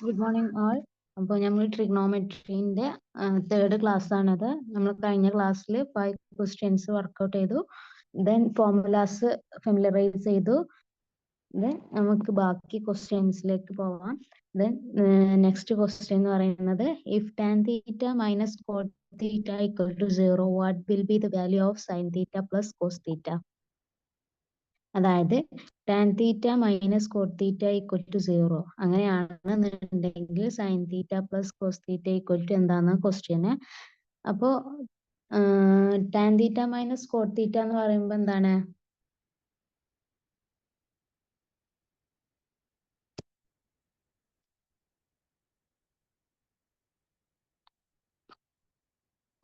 Good morning all. അപ്പോൾ നമ്മൾ ട്രിഗ്നോമെട്രീൻ്റെ third class ആണത്. നമ്മൾ കഴിഞ്ഞ ക്ലാസ്സിൽ 5 ക്വസ്റ്റ്യൻസ് വർക്കൗട്ട് ചെയ്തു. ദെൻ ഫോർമുലാസ് ഫെമിലറൈസ് ചെയ്തു. ദെൻ നമുക്ക് ബാക്കി ക്വസ്റ്റ്യൻസിലേക്ക് പോവാം. ദെൻ നെക്സ്റ്റ് ക്വസ്റ്റ്യൻ എന്ന് പറയുന്നത് if tan theta minus cot theta equal to 0 what will be the value of sine theta plus cos theta. അതായത് tan theta minus cot theta equal to 0 അങ്ങനെയാണെന്നുണ്ടെങ്കിൽ sine theta plus cos theta equal to എന്താന്ന് ക്വസ്റ്റ്യന്. അപ്പോൾ tan theta minus cot theta എന്ന് പറയുമ്പോൾ എന്താണ്?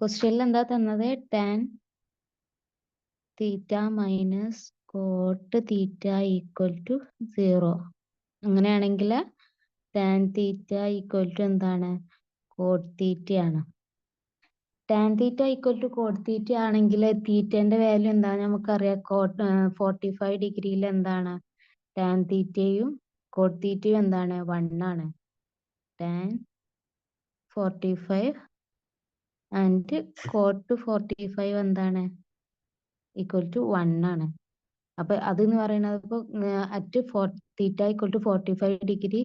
ക്വസ്റ്റ്യനിൽ എന്താ തന്നത്? Tan theta minus cot theta equal to 0 അങ്ങനെയാണെങ്കിൽ ടാൻ തീറ്റ ഈക്വൽ ടു എന്താണ്? കോട്ട് തീറ്റയാണ്. Tan theta equal to cot theta ആണെങ്കിൽ തീറ്റന്റെ വാല്യൂ എന്താണ് നമുക്കറിയാം. 45 ഡിഗ്രിയിൽ എന്താണ്? ടാൻ തീറ്റയും കോട്ട് തീറ്റയും എന്താണ്? 1 ആണ്. ടാൻ 45 ആൻഡ് കോട്ട് 45 എന്താണ്? ഈക്വൽ ടു 1 ആണ്. അപ്പൊ അതെന്ന് പറയുന്നത് ഇപ്പൊ at theta equal to 45 degree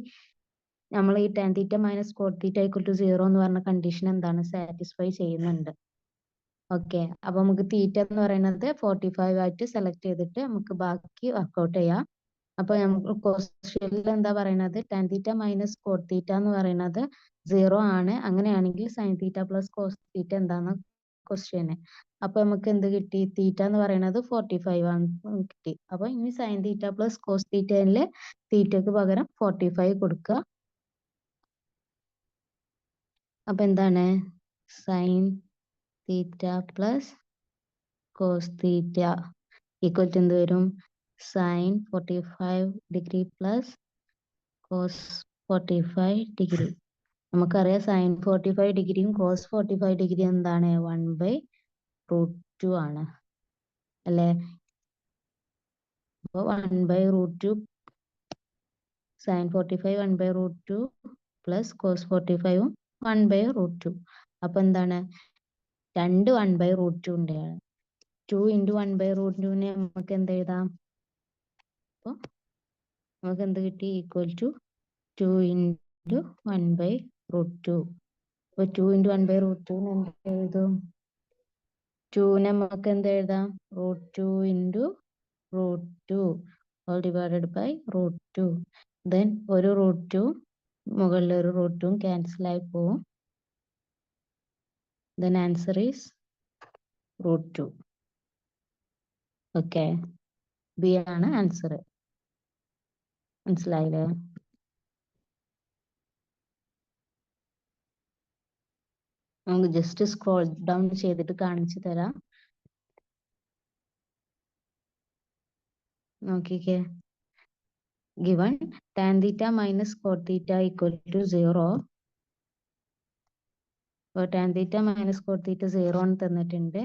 നമ്മൾ ഈ tan theta minus cot theta equal to 0 എന്ന് പറഞ്ഞ കണ്ടീഷൻ എന്താണ്? സാറ്റിസ്ഫൈ ചെയ്യുന്നുണ്ട്. ഓക്കെ, അപ്പൊ നമുക്ക് തീറ്റ എന്ന് പറയുന്നത് 45 ആയിട്ട് സെലക്ട് ചെയ്തിട്ട് നമുക്ക് ബാക്കി വർക്ക്ഔട്ട് ചെയ്യാം. അപ്പൊ നമുക്ക് ക്വസ്റ്റ്യനിൽ എന്താ പറയുന്നത്? Tan theta minus cot theta എന്ന് പറയുന്നത് 0 ആണ്. അങ്ങനെയാണെങ്കിൽ sine theta plus cos theta എന്താണ് ക്വസ്റ്റ്യന്. അപ്പൊ നമുക്ക് എന്ത് കിട്ടി? തീറ്റ എന്ന് പറയുന്നത് 45 ആണ് കിട്ടി. അപ്പൊ ഇനി സൈൻ തീറ്റ പ്ലസ് കോസ് തീറ്റയില് തീറ്റക്ക് പകരം 45 കൊടുക്കുക. അപ്പൊ എന്താണ്? Sine theta plus cos theta equal to എന്ത് വരും? Sine 45 degree plus cos 45 degree. നമുക്കറിയാം സൈൻ 45 ഡിഗ്രിയും കോസ് 45 ഡിഗ്രി എന്താണ്? 1/√2 ആണ് അല്ലേ? അപ്പോൾ 1/√2 സൈൻ 45 1/√2 പ്ലസ് കോസ് 45 1/√2. അപ്പൊ എന്താണ്? രണ്ട് 1/√2 ഉണ്ട്. 2 × 1/√2 നമുക്ക് എന്ത് എഴുതാം? അപ്പോൾ നമുക്ക് എന്ത് കിട്ടി? Equal to 2 × 1/√2. അപ്പൊ 2 × 1/√2 എന്ത് എഴുതും? 2 നമുക്ക് എന്ത് എഴുതാം? √2 × √2 all divided by √2. then ഒരു √2 മുകളിൽ ഒരു √2 ക്യാൻസൽ ആയി പോവും. then answer is √2. Okay, B ആണ് ആൻസർ. മനസ്സിലായില്ലേ? നമുക്ക് ജസ്റ്റ് സ്ക്രോൾ ഡൗൺ ചെയ്തിട്ട് കാണിച്ചു തരാം. നോക്കിക്കേ. given tan theta minus cot theta equal to 0. അപ്പോൾ tan theta minus cot theta 0 എന്ന് തന്നിട്ടുണ്ട്.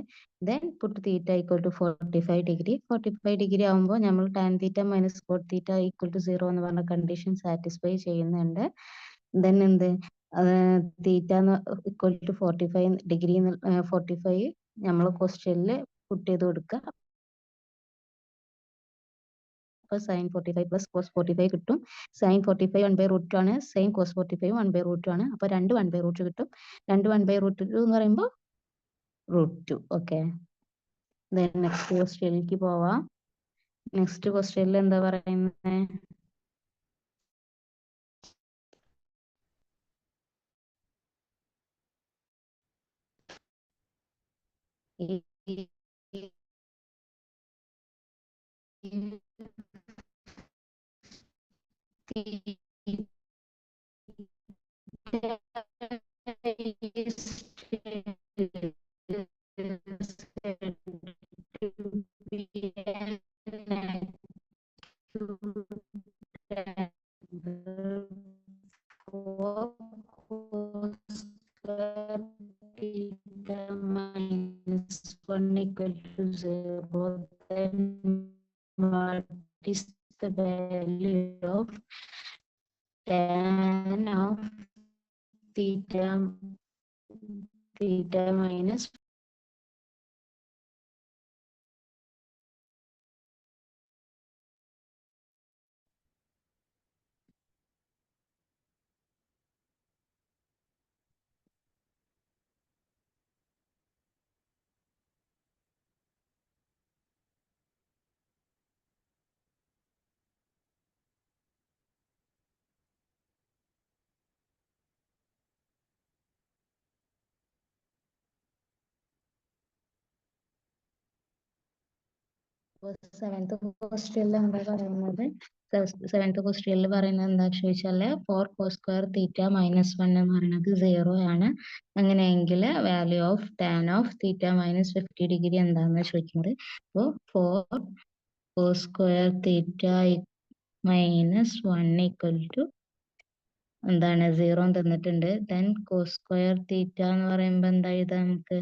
then put theta equal to 45 degree. 45 degree ആകുമ്പോൾ നമ്മൾ tan theta minus cot theta equal to 0 എന്ന് പറഞ്ഞ കണ്ടീഷൻ സാറ്റിസ്ഫൈ ചെയ്യുന്നുണ്ട്. then എന്ത്? തീറ്റ ഈക്വൽ ടു 45 ഡിഗ്രി 45 നമ്മൾ ക്വസ്റ്റ്യനിൽ പുട്ട് ചെയ്ത് കൊടുക്കുക. സൈൻ 45 പ്ലസ് കോസ് 45 കിട്ടും. സൈൻ 45 1/√2 ആണ്. സൈൻ കോസ് 45 1/√2 ആണ്. അപ്പൊ 2 1/√2 കിട്ടും. 2 1/√2 എന്ന് പറയുമ്പോൾ √2. ഓക്കെ, നെക്സ്റ്റ് ക്വസ്റ്റ്യനിലേക്ക് പോവാം. നെക്സ്റ്റ് ക്വസ്റ്റ്യനിൽ എന്താ പറയുന്നത്? minus 1 equal to 0, then what is the value of tan of theta minus seventh ക്വസ്റ്റ്യനിൽ എന്താ പറയുന്നത്? സെവൻത് ക്വസ്റ്റ്യനിൽ പറയുന്നത് എന്താ ചോദിച്ചാല് 4 cos² θ - 1 എന്ന് പറയുന്നത് 0 ആണ്. അങ്ങനെയെങ്കിൽ value of tan of θ - 50 degree എന്താണെന്ന് ചോദിക്കുന്നത്. അപ്പോൾ 4 cos² θ - 1 = എന്താണ് 0 തന്നിട്ടുണ്ട്. ദെൻ cos² θ എന്ന് പറയുമ്പോൾ എന്താ എഴുതാം നമുക്ക്?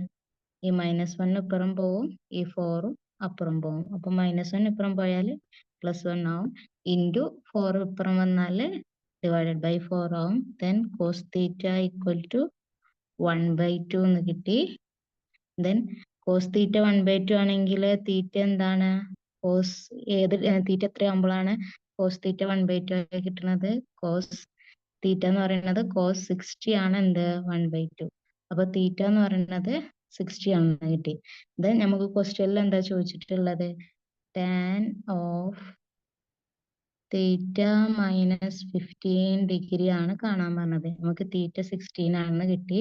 ഈ -1 ഇപ്പുറം പോവും, ഈ 4 അപ്പുറം പോവും. അപ്പൊ -1 ഇപ്പുറം പോയാൽ +1 ആവും. ഇൻറ്റു 4 ഇപ്പുറം വന്നാൽ /4 ആവും. ദെൻ cos θ = 1/2 എന്ന് കിട്ടി. ദെൻ cos θ 1/2 ആണെങ്കിൽ തീറ്റ എന്താണ്? cos തീറ്റ എത്രയാകുമ്പോഴാണ് cos θ 1/2 ആയി കിട്ടുന്നത്? cos θ എന്ന് പറയുന്നത് cos 60 ആണ് എന്ത് 1/2. അപ്പൊ തീറ്റ എന്ന് പറയുന്നത് 60 ആണെന്ന് കിട്ടി. ദെൻ നമുക്ക് ക്വസ്റ്റ്യനിൽ എന്താ ചോദിച്ചിട്ടുള്ളത്? ടാൻ ഓഫ് θ - 15 ഡിഗ്രി ആണ് കാണാൻ പറഞ്ഞത്. നമുക്ക് തീറ്റ 16 ആണെന്ന് കിട്ടി.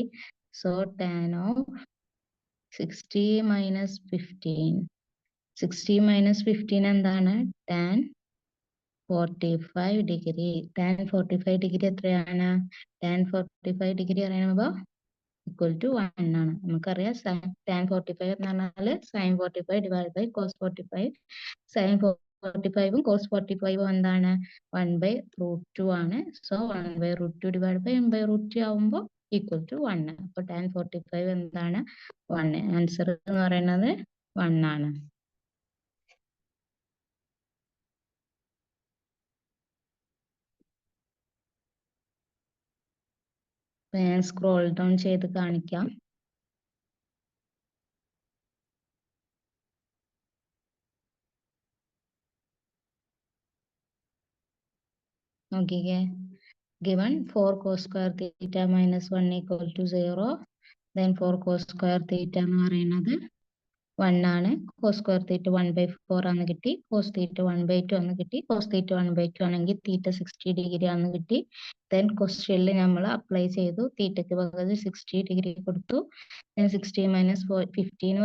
So tan of 60 - 15. 60 - 15 എന്താണ്? Tan 45 degree. ടാൻ 45 ഡിഗ്രി എത്രയാണ്? ടാൻ 45 ഡിഗ്രി പറയുമ്പോൾ =1 ആണ്. നമുക്കറിയാം ടാൻ 45 എന്ന് പറഞ്ഞാൽ sin 45 / cos 45. sin 45ഉം cos 45ഉം എന്താണ്? 1/√2 ആണ്. സോ 1/√2 / m/√2 ആവുമ്പോൾ =1. അപ്പൊ ടാൻ 45 എന്താണ്? 1. ആൻസർ എന്ന് പറയുന്നത് 1 ആണ്. ഞാൻ സ്ക്രോൾ ഡൗൺ ചെയ്ത് കാണിക്കാം. നോക്കിക്കേ. given 4 cos² θ - 1 = 0. then 4 cos² θ എന്ന് പറയുന്നത് 1 ആണ്. cos² θ 1/4 ആണെന്ന് കിട്ടി. cos θ 1/2 ആണെന്ന് കിട്ടി. cos θ 1/2 ആണെങ്കിൽ തീറ്റ 60 ഡിഗ്രി ആണെന്ന് കിട്ടി. ദെൻ ക്വസ്റ്റ്യനിൽ നമ്മൾ അപ്ലൈ ചെയ്തു. തീറ്റയ്ക്ക് പകരം 60 ഡിഗ്രി കൊടുത്തു. 60 - 15 എന്ന്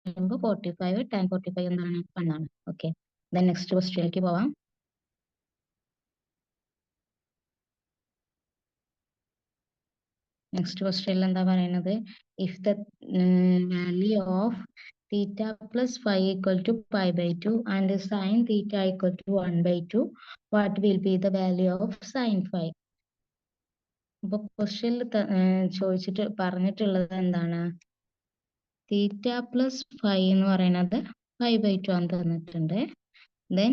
പറയുമ്പോൾ 45. tan 45 എന്താണ്? 1 ആണ്. ഓക്കെ. ദെൻ നെക്സ്റ്റ് ക്വസ്റ്റ്യനിലേക്ക് പോവാം. നെക്സ്റ്റ് ക്വസ്റ്റ്യനിൽ എന്താ പറയുന്നത്? If the value of θ + phi = π/2 and sin θ = 1/2, what will be the value of sin phi? അപ്പൊ ക്വസ്റ്റ്യനിൽ ചോദിച്ചിട്ട് പറഞ്ഞിട്ടുള്ളത് എന്താണ്? θ + phi എന്ന് പറയുന്നത് 5/2 ആണ് തന്നിട്ടുണ്ട്. ദെൻ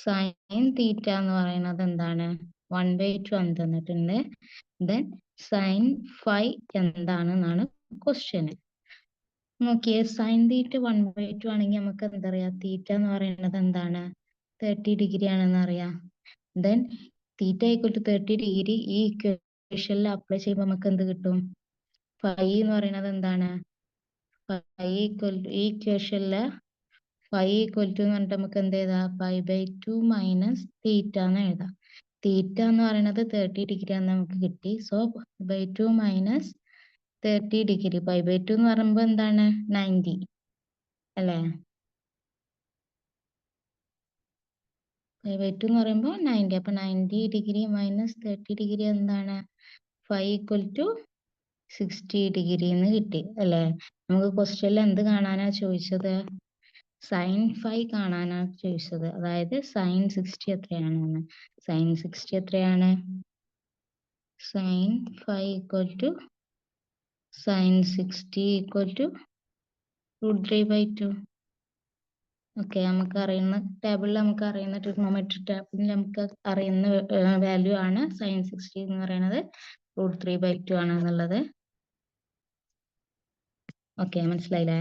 sin θ എന്ന് പറയുന്നത് എന്താണ്? 1/2 ആണ് തന്നിട്ടുണ്ട്. ദെൻ sin phi എന്താണെന്നാണ് ക്വസ്റ്റ്യൻ. നോക്കിയേ, sin θ 1/2 ആണെങ്കിൽ നമുക്ക് എന്തറിയാം? തീറ്റ എന്ന് പറയുന്നത് എന്താണ്? 30 ഡിഗ്രി ആണെന്ന് അറിയാം. ദെൻ θ = 30 ഡിഗ്രി ഈ ഇക്വേഷനിൽ അപ്ലൈ ചെയ്യുമ്പോൾ നമുക്ക് എന്ത് കിട്ടും? phi എന്ന് പറയുന്നത് എന്താണ്? phi ഈ ഇക്വേഷനില് phi = എന്ന് പറഞ്ഞിട്ട് നമുക്ക് എന്ത് എഴുതാം? π/2 - θ എന്ന് എഴുതാം. തീറ്റ എന്ന് പറയുന്നത് 30 ഡിഗ്രി ആണെന്ന് നമുക്ക് കിട്ടി. So π/2 - 30 degree. π/2 എന്ന് പറയുമ്പോൾ എന്താണ്? 90 അല്ലേ? π/2 എന്ന് പറയുമ്പോൾ 90. അപ്പൊ 90 ഡിഗ്രി - 30 ഡിഗ്രി എന്താണ്? phi = 60 ഡിഗ്രി എന്ന് കിട്ടി അല്ലേ? നമുക്ക് ക്വസ്റ്റ്യനിൽ എന്ത് കാണാനാ ചോദിച്ചത്? sin phi കാണാനാ ചോദിച്ചത്. അതായത് sin 60 എത്രയാണെന്ന്. sin 60 എത്രയാണ്? sin phi = sin 60 = √3/2. ഓക്കെ, നമുക്ക് അറിയുന്ന ടേബിളിൽ നമുക്ക് അറിയുന്ന ട്രിഗ്നോമെട്രിക് ടേബിളിൽ നമുക്ക് അറിയുന്ന വാല്യൂ ആണ് sin 60 എന്ന് പറയുന്നത് √3/2 ആണ് എന്നുള്ളത്. ഓക്കെ, മനസ്സിലായില്ലേ?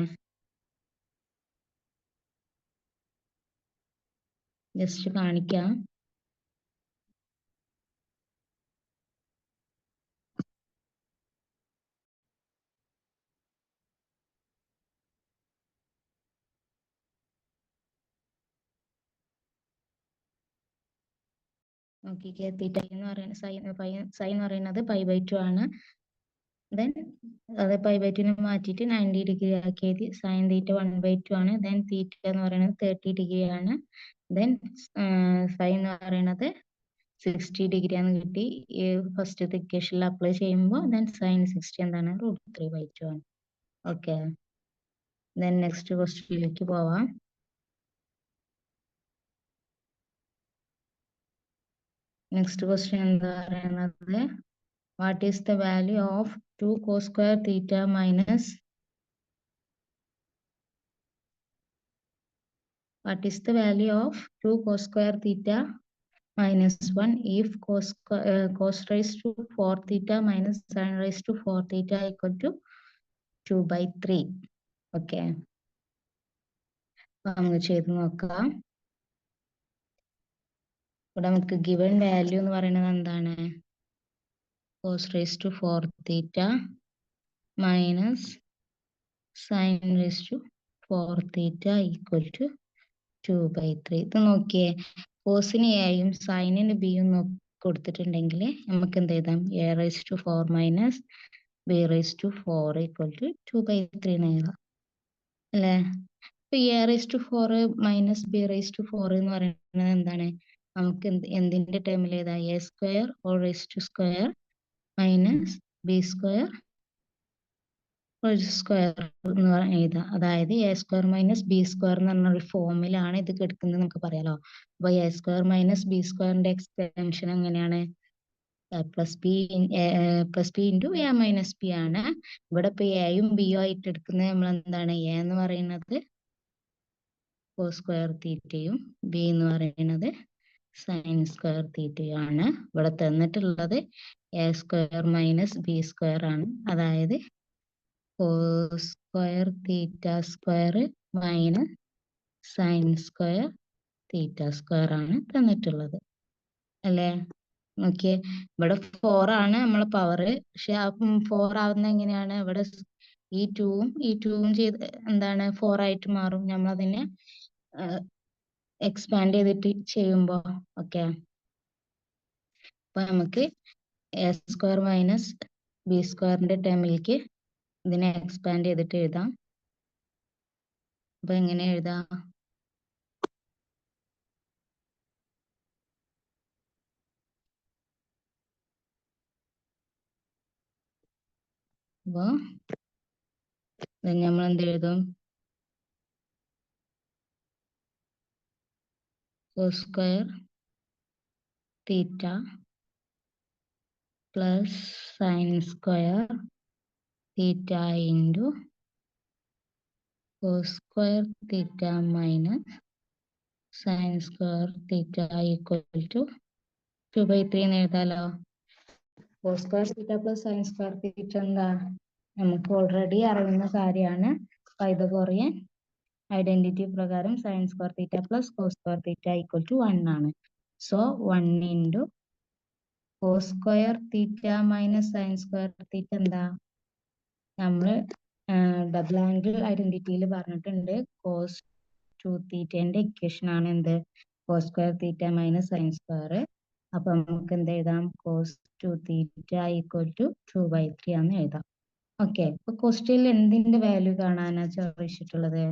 ജസ്റ്റ് കാണിക്കാം. നോക്കിക്കേ, തീറ്റ എന്ന് പറയുന്നത് സൈൻ എന്ന് പറയുന്നത് π/2 ആണ്. ദെൻ അത് π/2 മാറ്റിയിട്ട് 90 ഡിഗ്രി ആക്കിയത് sin തീറ്റ 1/2 ആണ്. ദെൻ തീറ്റ എന്ന് പറയുന്നത് 30 ഡിഗ്രി ആണ്. ദെൻ സൈൻ എന്ന് പറയുന്നത് 60 ഡിഗ്രി ആണ് കിട്ടി. ഫസ്റ്റ് ഇക്വേഷനിൽ അപ്ലൈ ചെയ്യുമ്പോൾ ദെൻ sin 60 എന്താണ് √3/2 ആണ്. ഓക്കെ, ദെൻ നെക്സ്റ്റ് ക്വസ്റ്റ്യനിലേക്ക് പോവാം. നെക്സ്റ്റ് ക്വസ്റ്റ്യൻ എന്താ പറയുന്നത്? What is the value of 2 cos square theta minus what is the value of 2 cos square theta minus 1 if cos raised to 4 theta minus sin raised to 4 theta equal to 2/3? Okay, നമുക്ക് ചെയ്ത് നോക്കാം. ഇവിടെ നമുക്ക് given value എന്ന് പറയുന്നത് എന്താണ്? cos raised to 4 theta minus sin raised to 4 theta equal to 2/3. ഇത് നോക്കിയേ, കോസിന് എയും സൈനിന് ബിയും കൊടുത്തിട്ടുണ്ടെങ്കിൽ നമുക്ക് എന്ത് എഴുതാം? a⁴ minus b⁴ equal to 2/3 എന്ന് എഴുതാം അല്ലേ? ഇപ്പൊ a⁴ മൈനസ് b⁴ എന്ന് പറയുന്നത് എന്താണ്? നമുക്ക് എന്തിന്റെ ടേമിൽ എഴുതാം? a² മൈനസ് b² എന്ന് എഴുതാം. അതായത് a² മൈനസ് b² എന്ന് പറഞ്ഞ ഒരു ഫോമിലാണ് ഇത് കിടക്കുന്നത് നമുക്ക് പറയാലോ. അപ്പൊ a² മൈനസ് b²ന്റെ എക്സ്റ്റൻഷൻ എങ്ങനെയാണ്? Plus B into A minus B ആണ്. ഇവിടെ ഇപ്പൊ എയും ബിയും ആയിട്ട് എടുക്കുന്നത് നമ്മൾ എന്താണ്? എ എന്ന് പറയുന്നത് cos² തീറ്റയും ബി എന്ന് പറയുന്നത് sin² തീറ്റയും ആണ്. ഇവിടെ തന്നിട്ടുള്ളത് a² മൈനസ് b² ആണ്. അതായത് cos² മൈനസ് sin² ആണ് തന്നിട്ടുള്ളത് അല്ലേ? നോക്കിയേ, ഇവിടെ 4 ആണ് നമ്മളെ പവർ. പക്ഷെ ആ 4 ആവുന്ന എങ്ങനെയാണ്? ഇവിടെ ഈ 2ഉം ചെയ്ത് എന്താണ് 4 ആയിട്ട് മാറും. നമ്മളതിനെ എക്സ്പാൻഡ് ചെയ്തിട്ട് ചെയ്യുമ്പോ. ഓക്കെ, അപ്പൊ നമുക്ക് a² മൈനസ് b²ന്റെ ടേമിലേക്ക് ഇതിനെ എക്സ്പാൻഡ് ചെയ്തിട്ട് എഴുതാം. അപ്പൊ എങ്ങനെ എഴുതാം? അപ്പൊ നമ്മൾ എന്ത് എഴുതും? cos² theta plus sin² theta into cos² theta minus sin² theta equal to 2/3 എന്ന് എഴുതാലോ. cos² theta plus sin² theta എന്താ? നമുക്ക് ഓൾറെഡി അറിയുന്ന കാര്യമാണ്. പൈതഗോറിയൻ ഐഡന്റിറ്റി പ്രകാരം sin² theta plus cos² theta equal to 1 ആണ്. So 1 into cos² theta minus sin² theta എന്താ? നമ്മള് double angle ഐഡന്റിറ്റിയിൽ പറഞ്ഞിട്ടുണ്ട് cos2 തീറ്റന്റെ ഇക്വേഷൻ ആണ് എന്ത്? cos² theta minus sin². അപ്പൊ നമുക്ക് എന്ത് എഴുതാം? cos2 തീറ്റ ഈക്വൽ ടു 2/3 ആന്ന് എഴുതാം. ഓക്കെ, അപ്പൊ ക്വസ്റ്റ്യനിൽ എന്തിന്റെ വാല്യൂ കാണാനാ ചോദിച്ചിട്ടുള്ളത്?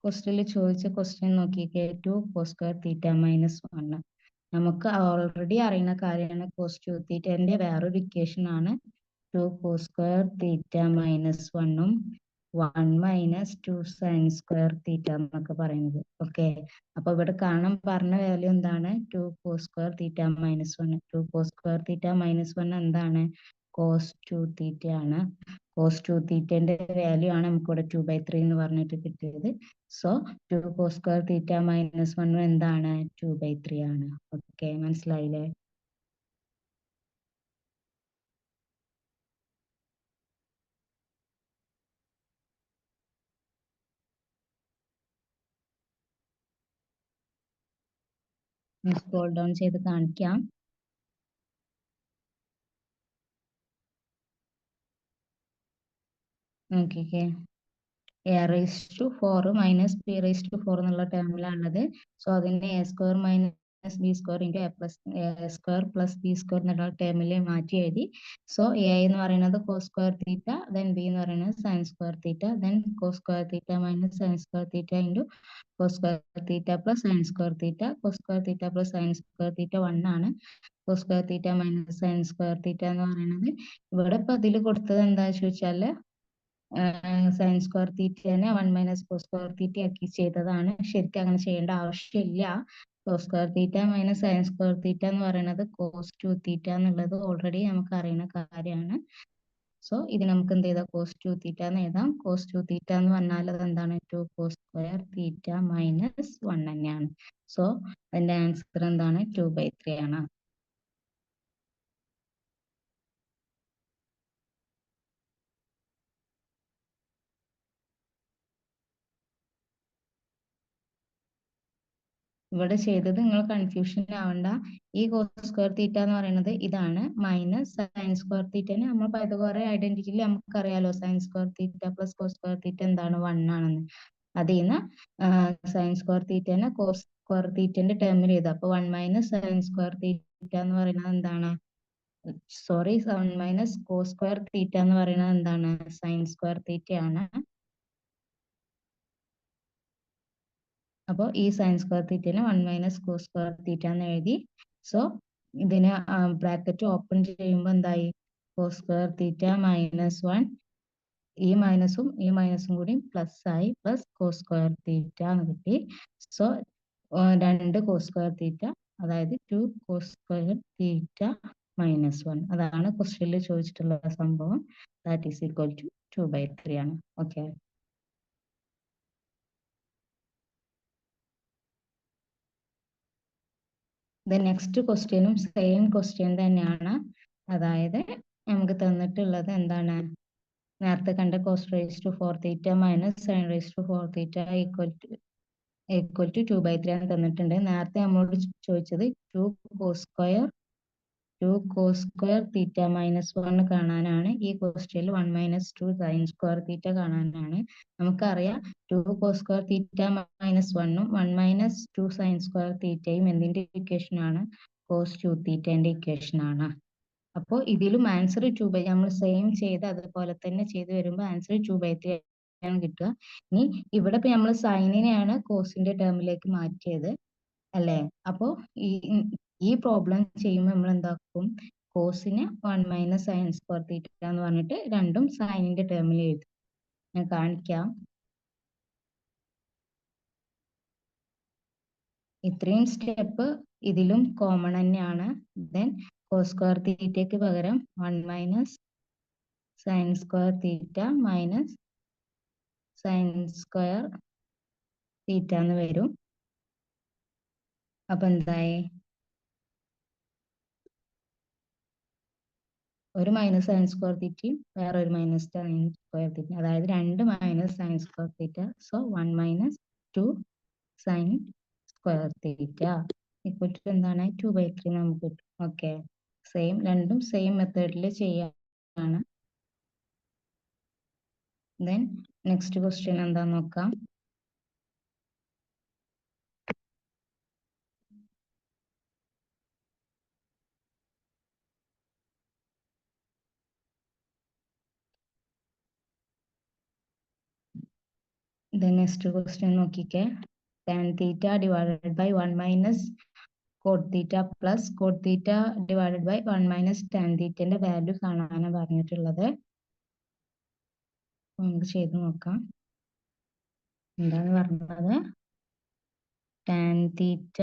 ക്വസ്റ്റ്യനിൽ ചോദിച്ച ക്വസ്റ്റ്യൻ നോക്കിക്കേ, 2 cos² തീറ്റ മൈനസ് 1. നമുക്ക് ഓൾറെഡി അറിയുന്ന കാര്യമാണ്. cos2 തീറ്റന്റെ വേറൊരു ഇക്വേഷൻ ആണ് 2 cos² തീറ്റ മൈനസ് 1ഉം 1 മൈനസ് 2 sin² തീറ്റ എന്നൊക്കെ പറയുന്നത്. ഓക്കെ, അപ്പൊ ഇവിടെ കാണാൻ പറഞ്ഞ വാല്യൂ എന്താണ്? 2 cos² theta minus 1. 2 cos² theta minus 1 എന്താണ്? കോസ് 2 തീറ്റ ആണ്. കോസ് 2 തീറ്റന്റെ വാല്യൂ ആണ് നമുക്ക് ഇവിടെ 2/3 എന്ന് പറഞ്ഞിട്ട് കിട്ടിയത്. So 2 cos square theta minus 1 എന്താണ് 2/3 ആണ്. ഓക്കെ, മനസ്സിലായില്ലേ? സ്ക്രോൾ ഡൗൺ ചെയ്ത് കാണിക്കാം. നോക്കിക്കേ, A raise to 4 minus B raise to 4 എന്നുള്ള ടേമിലാണുള്ളത്. സോ അതിനെ A square minus B square into A square plus B square എന്നുള്ള ടേമിൽ മാറ്റി എഴുതി. സോ എ എന്ന് പറയുന്നത് cos square theta, then B എന്ന് പറയുന്നത് sine square theta, then cos square theta minus sine square theta into cos square theta plus sine square theta. Cos square theta plus sine square theta 1 ആണ്. Cos square theta minus sine square theta എന്ന് പറയുന്നത് ഇവിടെ ഇപ്പൊ അതിൽ കൊടുത്തത് എന്താ ചോദിച്ചാല് sine square തീറ്റനെ 1 മൈനസ് കോസ് സ്ക്വയർ തീറ്റ ആക്കി ചെയ്തതാണ്. ശരിക്കും അങ്ങനെ ചെയ്യേണ്ട ആവശ്യമില്ല. Cos square theta minus sine square theta എന്ന് പറയുന്നത് കോസ് 2 തീറ്റ എന്നുള്ളത് ഓൾറെഡി നമുക്ക് അറിയുന്ന കാര്യമാണ്. സോ ഇത് നമുക്ക് എന്ത് ചെയ്താൽ കോസ് 2 തീറ്റ എന്ന് എഴുതാം. കോസ് 2 തീറ്റ എന്ന് പറഞ്ഞാൽ അത് എന്താണ് 2 കോസ് സ്ക്വയർ തീറ്റ മൈനസ് 1 തന്നെയാണ്. സോ അതിന്റെ ആൻസർ എന്താണ് 2/3 ആണ്. ഇവിടെ ചെയ്തത് നിങ്ങൾ കൺഫ്യൂഷൻ ആവണ്ട. ഈ കോസ് സ്ക്വയർ തീറ്റ എന്ന് പറയുന്നത് ഇതാണ്, മൈനസ് സൈൻ സ്ക്വയർ തീറ്റനെ നമ്മൾ പൈതഗോറ ഐഡന്റിറ്റിയിൽ നമുക്കറിയാലോ, sine square theta plus cos square theta എന്താണ് 1 ആണെന്ന്. അതിൽ നിന്ന് സൈൻ സ്ക്വയർ തീറ്റനെ കോസ് സ്ക്വയർ തീറ്റന്റെ ടേമിൽ ചെയ്തു. അപ്പൊ 1 മൈനസ് സൈൻ സ്ക്വയർ തീറ്റ എന്ന് പറയുന്നത് എന്താണ്, sorry 1 minus cos square theta എന്ന് പറയുന്നത് എന്താണ് സൈൻ സ്ക്വയർ തീറ്റ ആണ്. അപ്പോൾ ഈ സൈൻ സ്ക്വയർ തീറ്റനെ 1 മൈനസ് കോസ് സ്ക്വയർ തീറ്റ എന്ന് എഴുതി. സോ ഇതിനെ ബ്രാക്കറ്റ് ഓപ്പൺ ചെയ്യുമ്പോൾ എന്തായി, കോസ് സ്ക്വയർ തീറ്റ മൈനസ് 1, ഈ മൈനസും കൂടി പ്ലസ് ആയി, പ്ലസ് കോസ് സ്ക്വയർ തീറ്റ എന്ന് കിട്ടി. സോ 2 കോസ് സ്ക്വയർ തീറ്റ, അതായത് 2 കോസ് സ്ക്വയർ തീറ്റ മൈനസ് 1, അതാണ് ക്വസ്റ്റ്യനിൽ ചോദിച്ചിട്ടുള്ള സംഭവം. ദാറ്റ് ഈസ് ഈക്വൽ ടു 2/3 ആണ്. ഓക്കെ, നെക്സ്റ്റ് ക്വസ്റ്റ്യനും സെയിം ക്വസ്റ്റ്യൻ തന്നെയാണ്. അതായത് നമുക്ക് തന്നിട്ടുള്ളത് എന്താണ്, നേരത്തെ കണ്ട cos raise to 4 theta minus sine raise to 4 theta equal to 2/3 ആണ് തന്നിട്ടുണ്ട്. നേരത്തെ നമ്മളോട് ചോദിച്ചത് 2 കോസ് സ്ക്വയർ തീറ്റ മൈനസ് 1 കാണാനാണ്. ഈ ക്വസ്റ്റ്യനിൽ 1 മൈനസ് 2 സൈൻ സ്ക്വയർ തീറ്റ കാണാനാണ്. നമുക്കറിയാം 2 കോസ് സ്ക്വയർ തീറ്റ മൈനസ് 1ഉം 1 മൈനസ് 2 സൈൻ സ്ക്വയർ തീറ്റയും എന്തിന്റെ ഇക്വേഷൻ ആണ്, കോസ് 2 തീറ്റന്റെ ഇക്വേഷൻ ആണ്. അപ്പോൾ ഇതിലും ആൻസർ 2/3, നമ്മൾ സെയിം ചെയ്ത് അതുപോലെ തന്നെ ചെയ്ത് വരുമ്പോൾ ആൻസർ 2/3 ആണ് കിട്ടുക. ഇനി ഇവിടെ ഇപ്പൊ നമ്മൾ സൈനിനെയാണ് കോസിന്റെ ടേമിലേക്ക് മാറ്റിയത് അല്ലേ. അപ്പോ ഈ പ്രോബ്ലം ചെയ്യുമ്പോൾ നമ്മൾ എന്താക്കും, കോസിന് 1 മൈനസ് സൈൻ സ്ക്വയർ തീറ്റ എന്ന് പറഞ്ഞിട്ട് രണ്ടും സൈനിന്റെ ടേമിൽ എഴുതും. ഞാൻ കാണിക്കാം. ഇത്രയും സ്റ്റെപ്പ് ഇതിലും കോമൺ തന്നെയാണ്. ദെൻ കോസ് സ്ക്വയർ തീറ്റയ്ക്ക് പകരം 1 minus sine square theta minus sine square theta എന്ന് വരും. അപ്പൊ എന്തായി, ഒരു മൈനസ് സൈൻ സ്ക്വയർ തീറ്റയും വേറെ ഒരു മൈനസ് സൈൻ സ്ക്വയർ തീറ്റ, അതായത് 2 minus sine square theta. So 1 minus 2 sine square theta equal to എന്താണ് 2/3 നമുക്ക് കിട്ടും. ഓക്കെ, രണ്ടും സെയിം മെത്തേഡിൽ ചെയ്യാണ്. ദെൻ നെക്സ്റ്റ് ക്വസ്റ്റ്യൻ എന്താന്ന് നോക്കാം. നെക്സ്റ്റ് ക്വസ്റ്റ്യൻ നോക്കിക്കേ, tan theta divided by 1 minus cot theta plus cot theta divided by 1 minus tan തീറ്റന്റെ വാല്യൂ കാണാനാണ് പറഞ്ഞിട്ടുള്ളത്. നമുക്ക് ചെയ്ത് നോക്കാം. എന്താണ് പറഞ്ഞത്, ടാൻ തീറ്റ,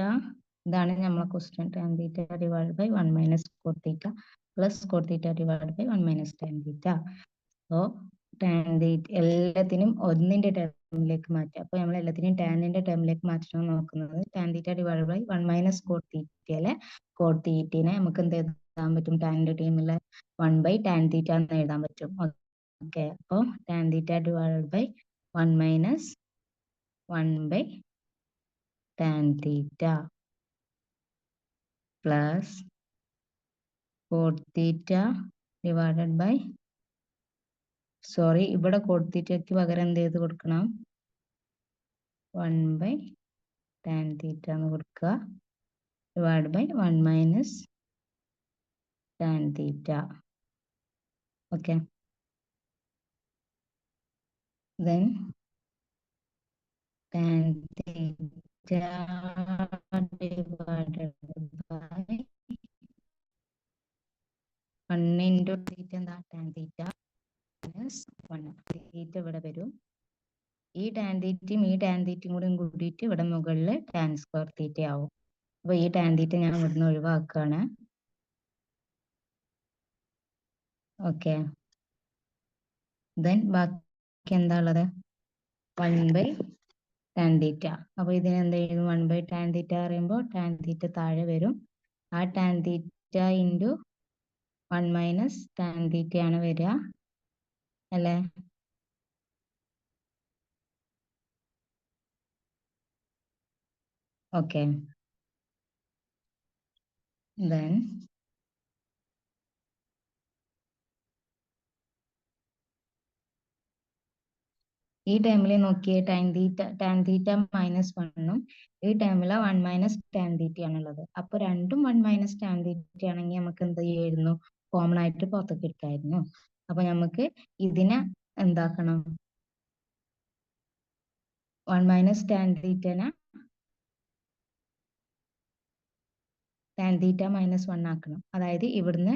ഇതാണ് നമ്മളെ question, tan theta divided by 1 minus cot theta. Plus cot theta divide by 1 minus tan theta. So tan theta എല്ലാത്തിനും ഒന്നിന്റെ ടേമിലേക്ക് മാറ്റുക. അപ്പൊ നമ്മൾ എല്ലാത്തിനും ടാനിന്റെ ടേമിലേക്ക് മാറ്റണം നോക്കുന്നത്. Tan theta divide by 1 minus cot തീറ്റയിലെ കോട്ട് തീറ്റനെ നമുക്ക് എന്ത് എഴുതാൻ പറ്റും? ടാനിന്റെ ടീമിലെ 1 ബൈ ടാൻ തീറ്റ എന്ന് എഴുതാൻ പറ്റും. ഓക്കെ, അപ്പൊ tan theta divide by 1 minus 1 by tan theta plus cot theta divided by, sorry, ഇവിടെ കോട്ട് തീറ്റയ്ക്ക് പകരം എന്ത് ചെയ്ത് കൊടുക്കണം? 1 ബൈ ടാൻ തീറ്റ എന്ന് കൊടുക്കുക, divide by 1 minus tan theta. Okay, then tan theta divided by 1 into theta എന്താ? tan theta minus 1. theta ഇവിടെ വരും. ഈ tan theta ഈ tan theta കൂടി കൂടിയിട്ട് ഇവിടെ മുകളിൽ tan square theta ആവും. അപ്പൊ ഈ tan theta ഞാൻ ഇവിടുന്ന് ഒഴിവാക്കുകയാണ്. ഓക്കെ, then ബാക്കി എന്താ ഉള്ളത്? 1 ബൈ ടാൻ തീറ്റ. അപ്പൊ ഇതിന് എന്ത് ചെയ്യും? 1 ബൈ ടാൻ തീറ്റ പറയുമ്പോൾ ടാൻ തീറ്റ താഴെ വരും. ആ tan theta into 1 minus tan തീറ്റ ആണ് വരിക അല്ലേ? ഓക്കെ, then ഈ ടൈമിൽ നോക്കിയേ, ടാൻ തീറ്റ മൈനസ് 1ഉം ഈ ടൈമിൽ 1 മൈനസ് ടാൻ തീറ്റ ആണുള്ളത്. അപ്പൊ രണ്ടും 1 മൈനസ് ടാൻ തീറ്റ ആണെങ്കിൽ നമുക്ക് എന്ത് ചെയ്യായിരുന്നു? കോമൺ ആയിട്ട് പുറത്തേക്ക് എടുക്കായിരുന്നു. അപ്പൊ നമുക്ക് ഇതിനെ എന്താക്കണം? 1 മൈനസ് ടാൻ തീറ്റനെ ടാൻ തീറ്റ മൈനസ് 1 ആക്കണം. അതായത് ഇവിടുന്ന്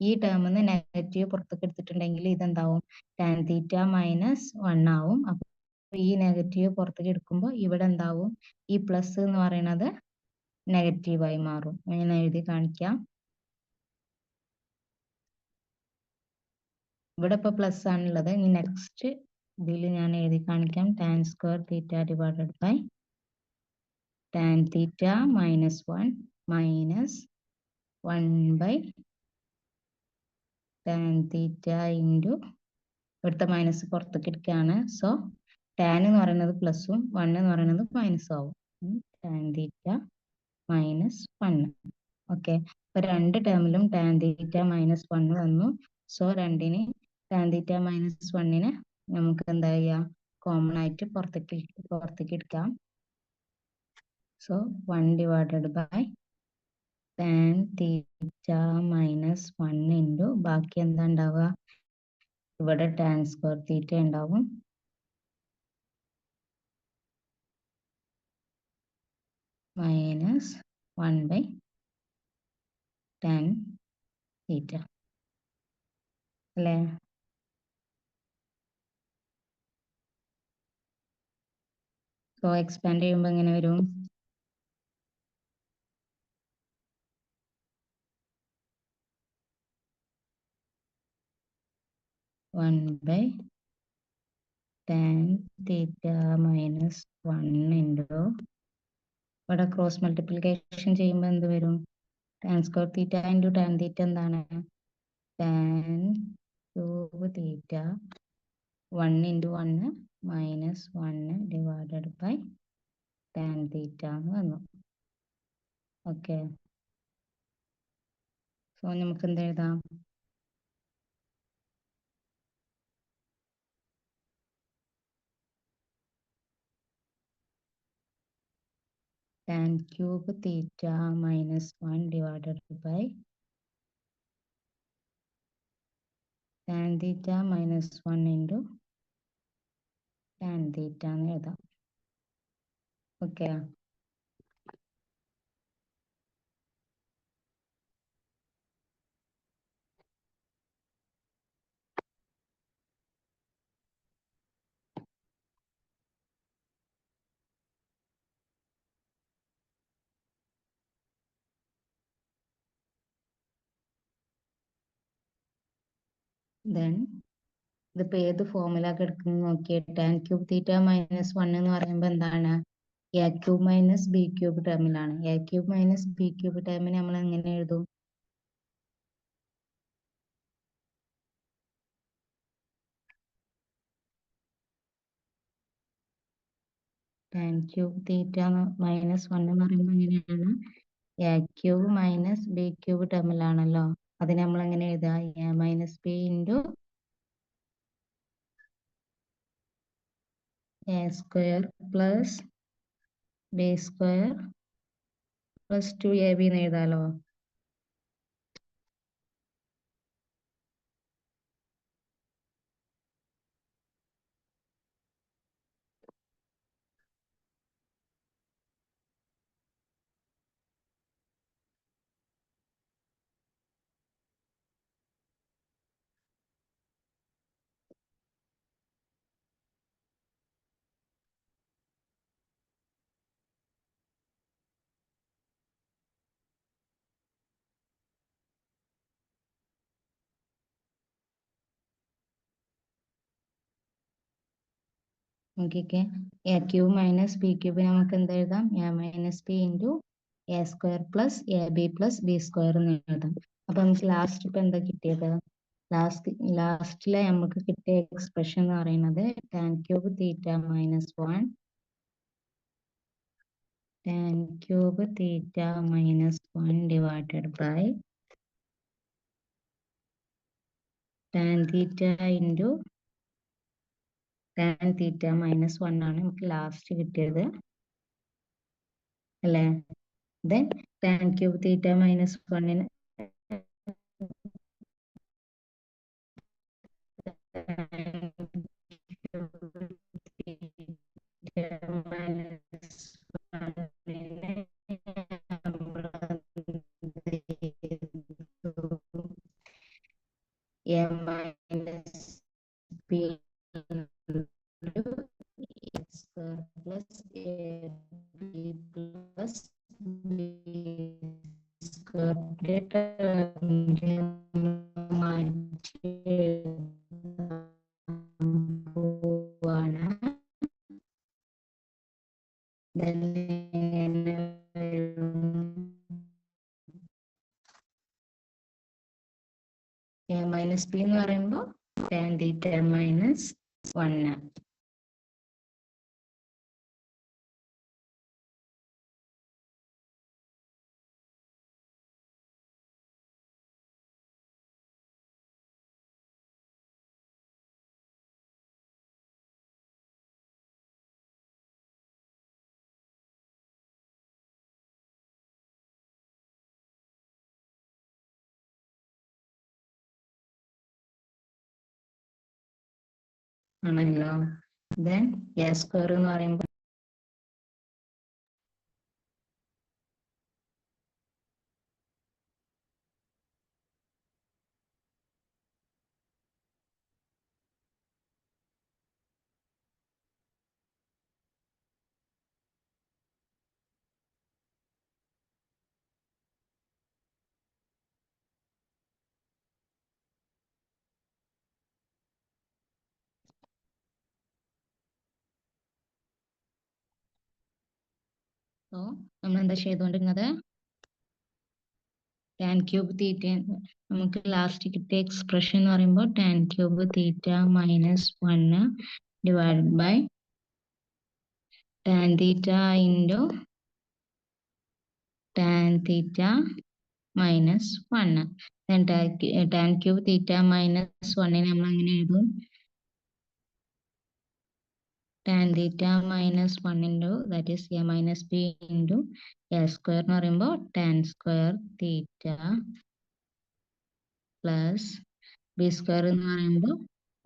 ഈ ടേമിന്ന് നെഗറ്റീവ് പുറത്തേക്ക് എടുത്തിട്ടുണ്ടെങ്കിൽ ഇതെന്താവും? ടാൻ തീറ്റ മൈനസ് 1 ആവും. അപ്പൊ ഈ നെഗറ്റീവ് പുറത്തേക്ക് എടുക്കുമ്പോൾ ഇവിടെ എന്താവും? ഈ പ്ലസ് എന്ന് പറയുന്നത് നെഗറ്റീവായി മാറും. ഞാൻ എഴുതി കാണിക്കാം. ഇവിടെ ഇപ്പൊ പ്ലസ് ആണുള്ളത്. ഇനി നെക്സ്റ്റ് ഇതിൽ ഞാൻ എഴുതി കാണിക്കാം. Tan square theta divided by tan theta minus 1 minus 1 by tan theta into, ഇവിടുത്തെ മൈനസ് പുറത്തേക്ക് എടുക്കുകയാണ്. സോ ടാൻ എന്ന് പറയുന്നത് പ്ലസും 1 എന്ന് പറയുന്നത് മൈനസും ആവും. Tan theta minus 1. ഓക്കെ, അപ്പൊ രണ്ട് ടേമിലും ടാൻ തീറ്റ മൈനസ് 1 വന്നു. സോ രണ്ടിന് ടാൻ തീറ്റ മൈനസ് 1നെ നമുക്ക് എന്താ ചെയ്യാം? കോമൺ ആയിട്ട് പുറത്തേക്ക് എടുക്കാം. So 1 divided by tan theta minus 1 into ബാക്കി എന്താ ഉണ്ടാവുക? ഇവിടെ ടാൻ സ്ക്വയർ തീറ്റ ഉണ്ടാവും. മൈനസ് 1 ബൈ ടാൻ തീറ്റ അല്ലേ? സോ എക്സ്പാൻഡ് ചെയ്യുമ്പോൾ എങ്ങനെ വരും? One by tan theta minus 1 into, ഇവിടെ ക്രോസ് മൾട്ടിപ്ലിക്കേഷൻ ചെയ്യുമ്പോൾ എന്ത് വരും? Tan square theta into tan theta എന്താണ്? Tan cube theta 1 into 1 minus 1 divided by tan theta എന്ന് വന്നു. ഓക്കെ, സോ നമുക്ക് എന്ത് എഴുതാം? Tan cube theta minus 1 divided by tan theta minus 1 into tan theta എന്ന് എഴുതാം. ഓക്കെ, ദെൻ ഇതിപ്പോ ഏത് ഫോർമുല എടുക്കുന്നത് നോക്കിയേ. ടാൻ ക്യൂബ് തീറ്റ മൈനസ് 1 എന്ന് പറയുമ്പോൾ എന്താണ്? A cube minus b cube ടേമിലാണ്. A cube minus b cube ടേമിന് നമ്മൾ എങ്ങനെ എഴുതും? ടാൻ ക്യൂബ് തീറ്റ മൈനസ് 1 എന്ന് പറയുമ്പോൾ എങ്ങനെയാണ്? A cube minus b cube ടേമിലാണല്ലോ. അതിന് നമ്മൾ എങ്ങനെ എഴുതുക? A minus B into A square plus B square plus 2ab എന്ന് എഴുതാലോ. നോക്കിക്കേ, a cube minus b cube നമുക്ക് എന്ത് എഴുതാം? A minus B into A square plus a b plus B square എന്ന് എഴുതാം. അപ്പൊ നമുക്ക് ലാസ്റ്റ് ഇപ്പൊ എന്താ കിട്ടിയത്? ലാസ്റ്റിലെ നമുക്ക് കിട്ടിയ എക്സ്പ്രഷൻ എന്ന് പറയുന്നത് tan cube theta minus 1 tan cube theta minus 1 divided by tan theta into tan theta minus 1 ആണ് നമുക്ക് ലാസ്റ്റ് കിട്ടിയത് അല്ലേ? Then tan cube theta minus 1ന് a minus b x plus a b plus b square പോവാണ്. Minus B എന്ന് പറയുമ്പോൾ tan theta minus 1. ആണല്ലോ. Then a square എന്ന് പറയുമ്പോൾ നമ്മൾ എന്താ ചെയ്തുകൊണ്ടിരുന്നത്? ടാൻ ക്യൂബ് തീറ്റ നമുക്ക് ലാസ്റ്റ് കിട്ടിയ എക്സ്പ്രഷൻ എന്ന് പറയുമ്പോൾ tan cube theta minus 1 divided by tan theta into tan theta minus 1. Tan cube theta minus 1 നമ്മൾ എങ്ങനെ എഴുതും? Tan theta minus 1 into that is A minus B into A square എന്ന് പറയുമ്പോൾ tan square theta plus B square എന്ന് പറയുമ്പോൾ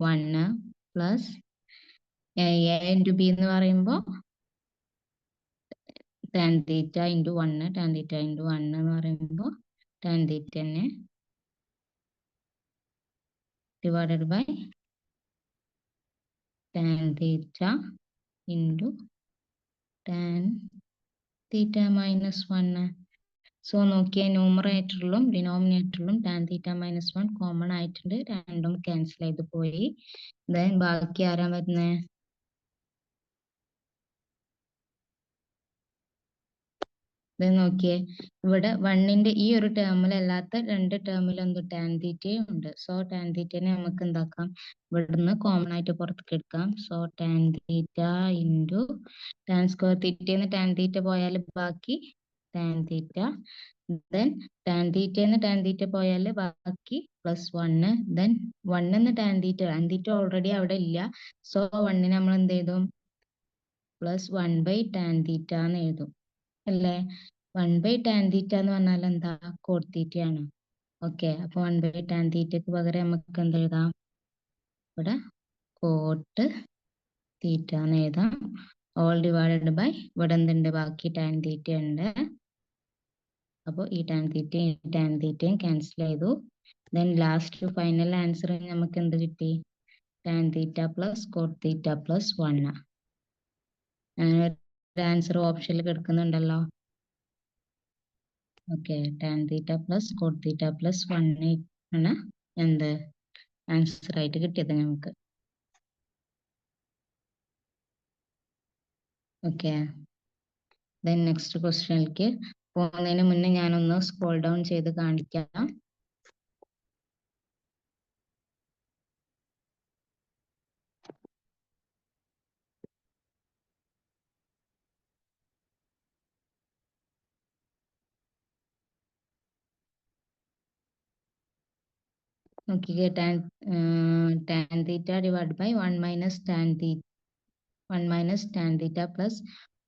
1 plus A into B എന്ന് പറയുമ്പോൾ tan theta into 1 tan theta into 1 എന്ന് പറയുമ്പോൾ ടാൻ തീറ്റ തന്നെ divided by tan theta into tan theta minus 1. So നോക്കിയ ന്യൂമറേറ്ററിലും ഡിനോമിനേറ്ററിലും ടാൻ തീറ്റ മൈനസ് 1 കോമൺ ആയിട്ടുണ്ട്, രണ്ടും ക്യാൻസൽ ചെയ്ത് പോയി. ദെൻ ബാക്കി ആരാ വരുന്നേ? ഇത് നോക്കിയേ, ഇവിടെ വണ്ണിന്റെ ഈ ഒരു ടേമിലല്ലാത്ത രണ്ട് ടേമിൽ എന്ത് ടാൻ തീറ്റയും ഉണ്ട്. സോ ടാൻ തീറ്റനെ നമുക്ക് എന്താക്കാം, ഇവിടുന്ന് കോമൺ ആയിട്ട് പുറത്തേക്ക് എടുക്കാം. So tan theta into tan square തീറ്റന്ന് ടാൻ തീറ്റ പോയാൽ ബാക്കി ടാൻ തീറ്റ, ദെൻ ടാൻ തീറ്റന്ന് ടാൻ തീറ്റ പോയാൽ ബാക്കി plus 1, then 1 tan theta already അവിടെ ഇല്ല. സോ 1 നമ്മൾ എന്ത് ചെയ്തും, പ്ലസ് 1/ടാൻ തീറ്റ എന്ന് എഴുതും അല്ലേ. 1/ടാൻ തീറ്റ എന്ന് പറഞ്ഞാൽ എന്താ, കോട്ട് തീറ്റയാണ്. ഓക്കെ, അപ്പൊ 1/ടാൻ തീറ്റക്ക് പകരം നമുക്ക് എന്ത് എഴുതാം, ഇവിടെ കോട്ട് തീറ്റ എന്ന് എഴുതാം. ഓൾ ഡിവൈഡഡ് ബൈ ഇവിടെ എന്തുണ്ട്, ബാക്കി ടാൻ തീറ്റ ഉണ്ട്. അപ്പോൾ ഈ ടാൻ തീറ്റയും ക്യാൻസൽ ചെയ്തു. ദെൻ ലാസ്റ്റ് ഫൈനൽ ആൻസർ നമുക്ക് എന്ത് കിട്ടി, tan theta plus cot theta plus 1. Answer ഓപ്ഷനിൽ കിടക്കുന്നുണ്ടല്ലോ. Okay, tan theta plus cot theta plus 1 ആണ് എന്ത് ആൻസർ ആയിട്ട് കിട്ടിയത് നമുക്ക്. ഓക്കെ, ദെൻ നെക്സ്റ്റ് ക്വസ്റ്റ്യനിലേക്ക് പോകുന്നതിന് മുന്നേ ഞാനൊന്ന് സ്ക്രോൾ ഡൗൺ ചെയ്ത് കാണിക്കാം. നോക്കിക്കേ, tan theta divide by 1 minus tan theta 1 minus tan theta plus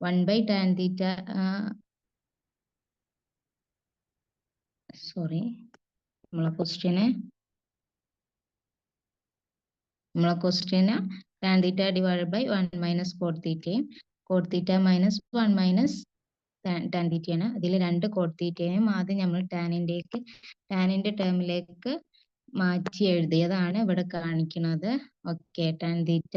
1/ടാൻ തീറ്റ, സോറി, നമ്മളെ ക്വസ്റ്റ്യന് tan theta divide by 1 minus cot തീറ്റയും cot theta minus 1 minus tan തീറ്റയാണ്. അതിൽ രണ്ട് കോട്ട് തീറ്റയും ആദ്യം നമ്മൾ ടാനിന്റെ ടേമിലേക്ക് മാറ്റി എഴുതിയതാണ് ഇവിടെ കാണിക്കുന്നത്. Okay, tan theta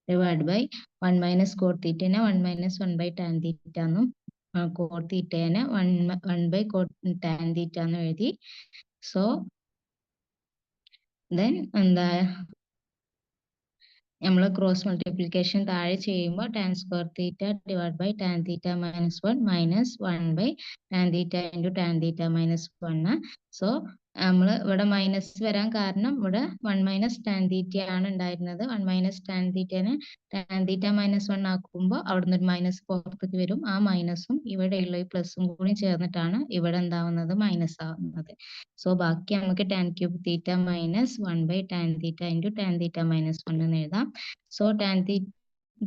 divide by 1 minus cot തീറ്റനെ 1 മൈനസ് 1/ടാൻ തീറ്റ എന്നും കോട്ട് തീറ്റനെ 1/കോട്ട് ടാൻ തീറ്റ എന്നും എഴുതി. സോ ദെൻ എന്താ, നമ്മൾ ക്രോസ് മൾട്ടിപ്ലിക്കേഷൻ താഴെ ചെയ്യുമ്പോൾ tan square theta divide by tan theta minus 1 minus 1/ടാൻ theta into tan theta minus 1. So നമ്മൾ ഇവിടെ മൈനസ് വരാൻ കാരണം ഇവിടെ 1 മൈനസ് ടാൻ തീറ്റ ആണ് ഉണ്ടായിരുന്നത്. 1 മൈനസ് ടാൻ തീറ്റനെ ടാൻ തീറ്റ മൈനസ് 1 ആക്കുമ്പോൾ അവിടുന്ന് ഒരു മൈനസ് പുറത്തേക്ക് വരും. ആ മൈനസും ഇവിടെയുള്ള ഈ പ്ലസും കൂടി ചേർന്നിട്ടാണ് ഇവിടെ എന്താവുന്നത്, മൈനസ് ആവുന്നത്. സോ ബാക്കി നമുക്ക് ടാൻ ക്യൂബ് തീറ്റ മൈനസ് 1/ടാൻ theta into tan theta minus 1 എന്ന് എഴുതാം. So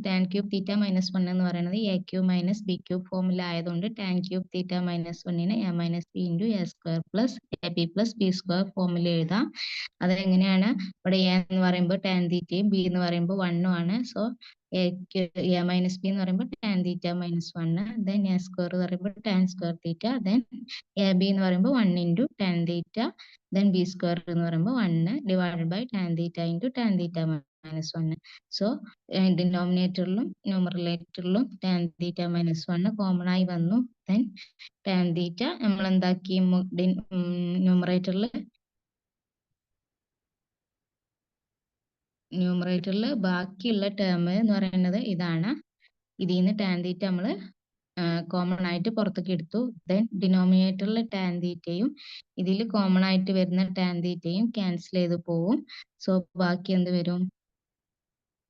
tan cube theta minus 1 എന്ന് പറയുന്നത് a cube minus b cube ഫോമിൽ ആയതുകൊണ്ട് ടാൻ ക്യൂബ് തീറ്റ മൈനസ് 1നെ a minus B into A square plus a b plus B square ഫോമിൽ എഴുതാം. അതെങ്ങനെയാണ്, ഇവിടെ എ എന്ന് പറയുമ്പോൾ ടാൻ തീറ്റയും ബി എന്ന് പറയുമ്പോൾ 1 ആണ്. സോ എ മൈനസ് ബി എന്ന് പറയുമ്പോൾ tan theta minus 1, then a square എന്ന് പറയുമ്പോൾ tan square theta, then a b എന്ന് പറയുമ്പോൾ 1 into tan theta, then b square എന്ന് പറയുമ്പോൾ 1 divided by tan theta into tan theta minus 1. So ഡിനോമിനേറ്ററിലും ന്യൂമറേറ്ററിലും ടാൻ തീറ്റ മൈനസ് 1 കോമൺ ആയി വന്നു. ദെൻ ടാൻ തീറ്റ നമ്മൾ എന്താക്കി, ന്യൂമറേറ്ററിൽ ബാക്കിയുള്ള ടേം എന്ന് പറയുന്നത് ഇതാണ്. ഇതിൽ നിന്ന് ടാൻ തീറ്റ നമ്മൾ കോമൺ ആയിട്ട് പുറത്തേക്ക് എടുത്തു. ദെൻ ഡിനോമിനേറ്ററിൽ ടാൻ തീറ്റയും ഇതിൽ കോമൺ ആയിട്ട് വരുന്ന ടാൻ തീറ്റയും ക്യാൻസൽ ചെയ്ത് പോവും. സോ ബാക്കി എന്ത് വരും,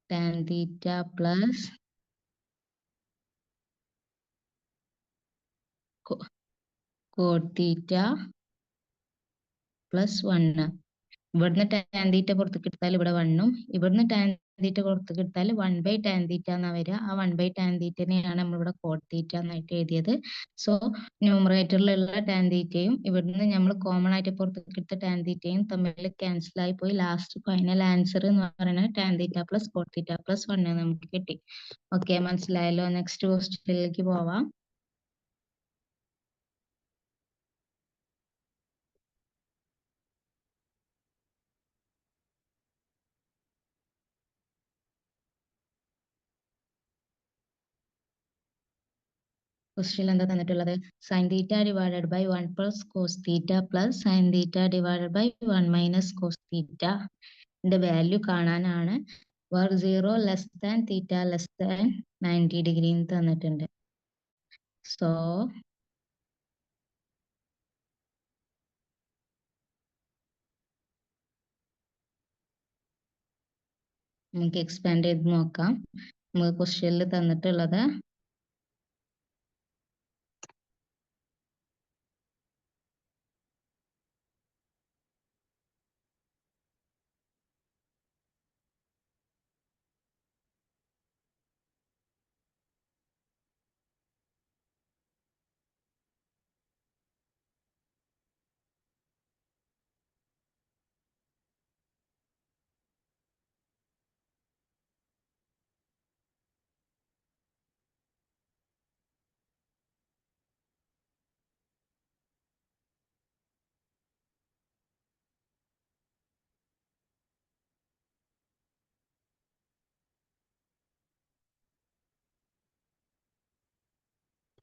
tan theta plus cot theta plus 1. ഇവിടുന്ന് ടാൻ തീറ്റ പുറത്തേക്ക് എടുത്താൽ ഇവിടെ 1ഉം, ഇവിടുന്ന് ടാൻ തീറ്റ പുറത്തേക്ക് എടുത്താൽ 1/ടാൻ തീറ്റ എന്നാ വരിക. ആ 1/ടാൻ തീറ്റനെയാണ് നമ്മളിവിടെ കോട്ട് തീറ്റ എന്നായിട്ട് എഴുതിയത്. സോ ന്യൂമറേറ്ററിലുള്ള ടാൻ തീറ്റയും ഇവിടുന്ന് നമ്മൾ കോമൺ ആയിട്ട് പുറത്തേക്ക് എടുത്ത ടാൻ തീറ്റയും തമ്മിൽ ക്യാൻസൽ ആയി പോയി. ലാസ്റ്റ് ഫൈനൽ ആൻസർ എന്ന് പറയുന്നത് tan theta plus cot theta plus 1 നമുക്ക് കിട്ടി. ഓക്കെ, മനസ്സിലായല്ലോ. നെക്സ്റ്റ് ക്വസ്റ്റ്യനിലേക്ക് പോവാം. ക്വസ്റ്റ്യൻ എന്താ തന്നിട്ടുള്ളത്? Sine theta divided by 1 plus cos theta plus sine theta divided by 1 minus cos theta value കാണാനാണ്. Where 0 less than theta less than 90 degree തന്നിട്ടുണ്ട്. So നമുക്ക് എക്സ്പാൻഡ് ചെയ്ത് നോക്കാം. നമുക്ക് ക്വസ്റ്റ്യനിൽ തന്നിട്ടുള്ളത്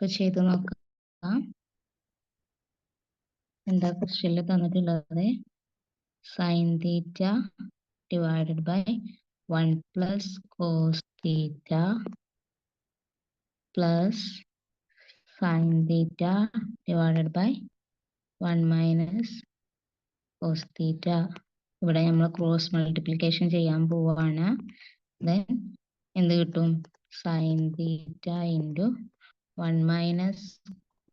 ചെയ്ത് നോക്കാം. എന്താ ക്വസ്റ്റ്യനിൽ തന്നിട്ടുള്ളത്? Sine theta divided by 1 plus cos theta plus sine theta divided by 1 minus cos theta. ഇവിടെ നമ്മൾ ക്രോസ് മൾട്ടിപ്ലിക്കേഷൻ ചെയ്യാൻ പോവാണ്. ദെൻ എന്ത് കിട്ടും? Sine theta into 1 minus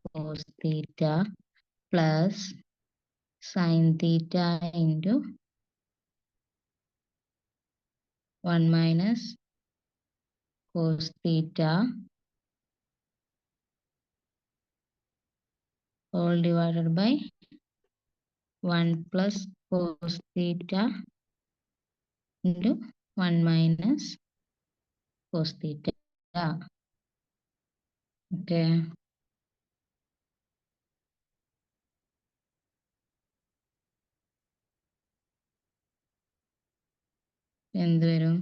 cos theta plus sine theta into 1 minus cos theta all divided by 1 plus cos theta into 1 minus cos theta. Okay. എന്ത് വരും?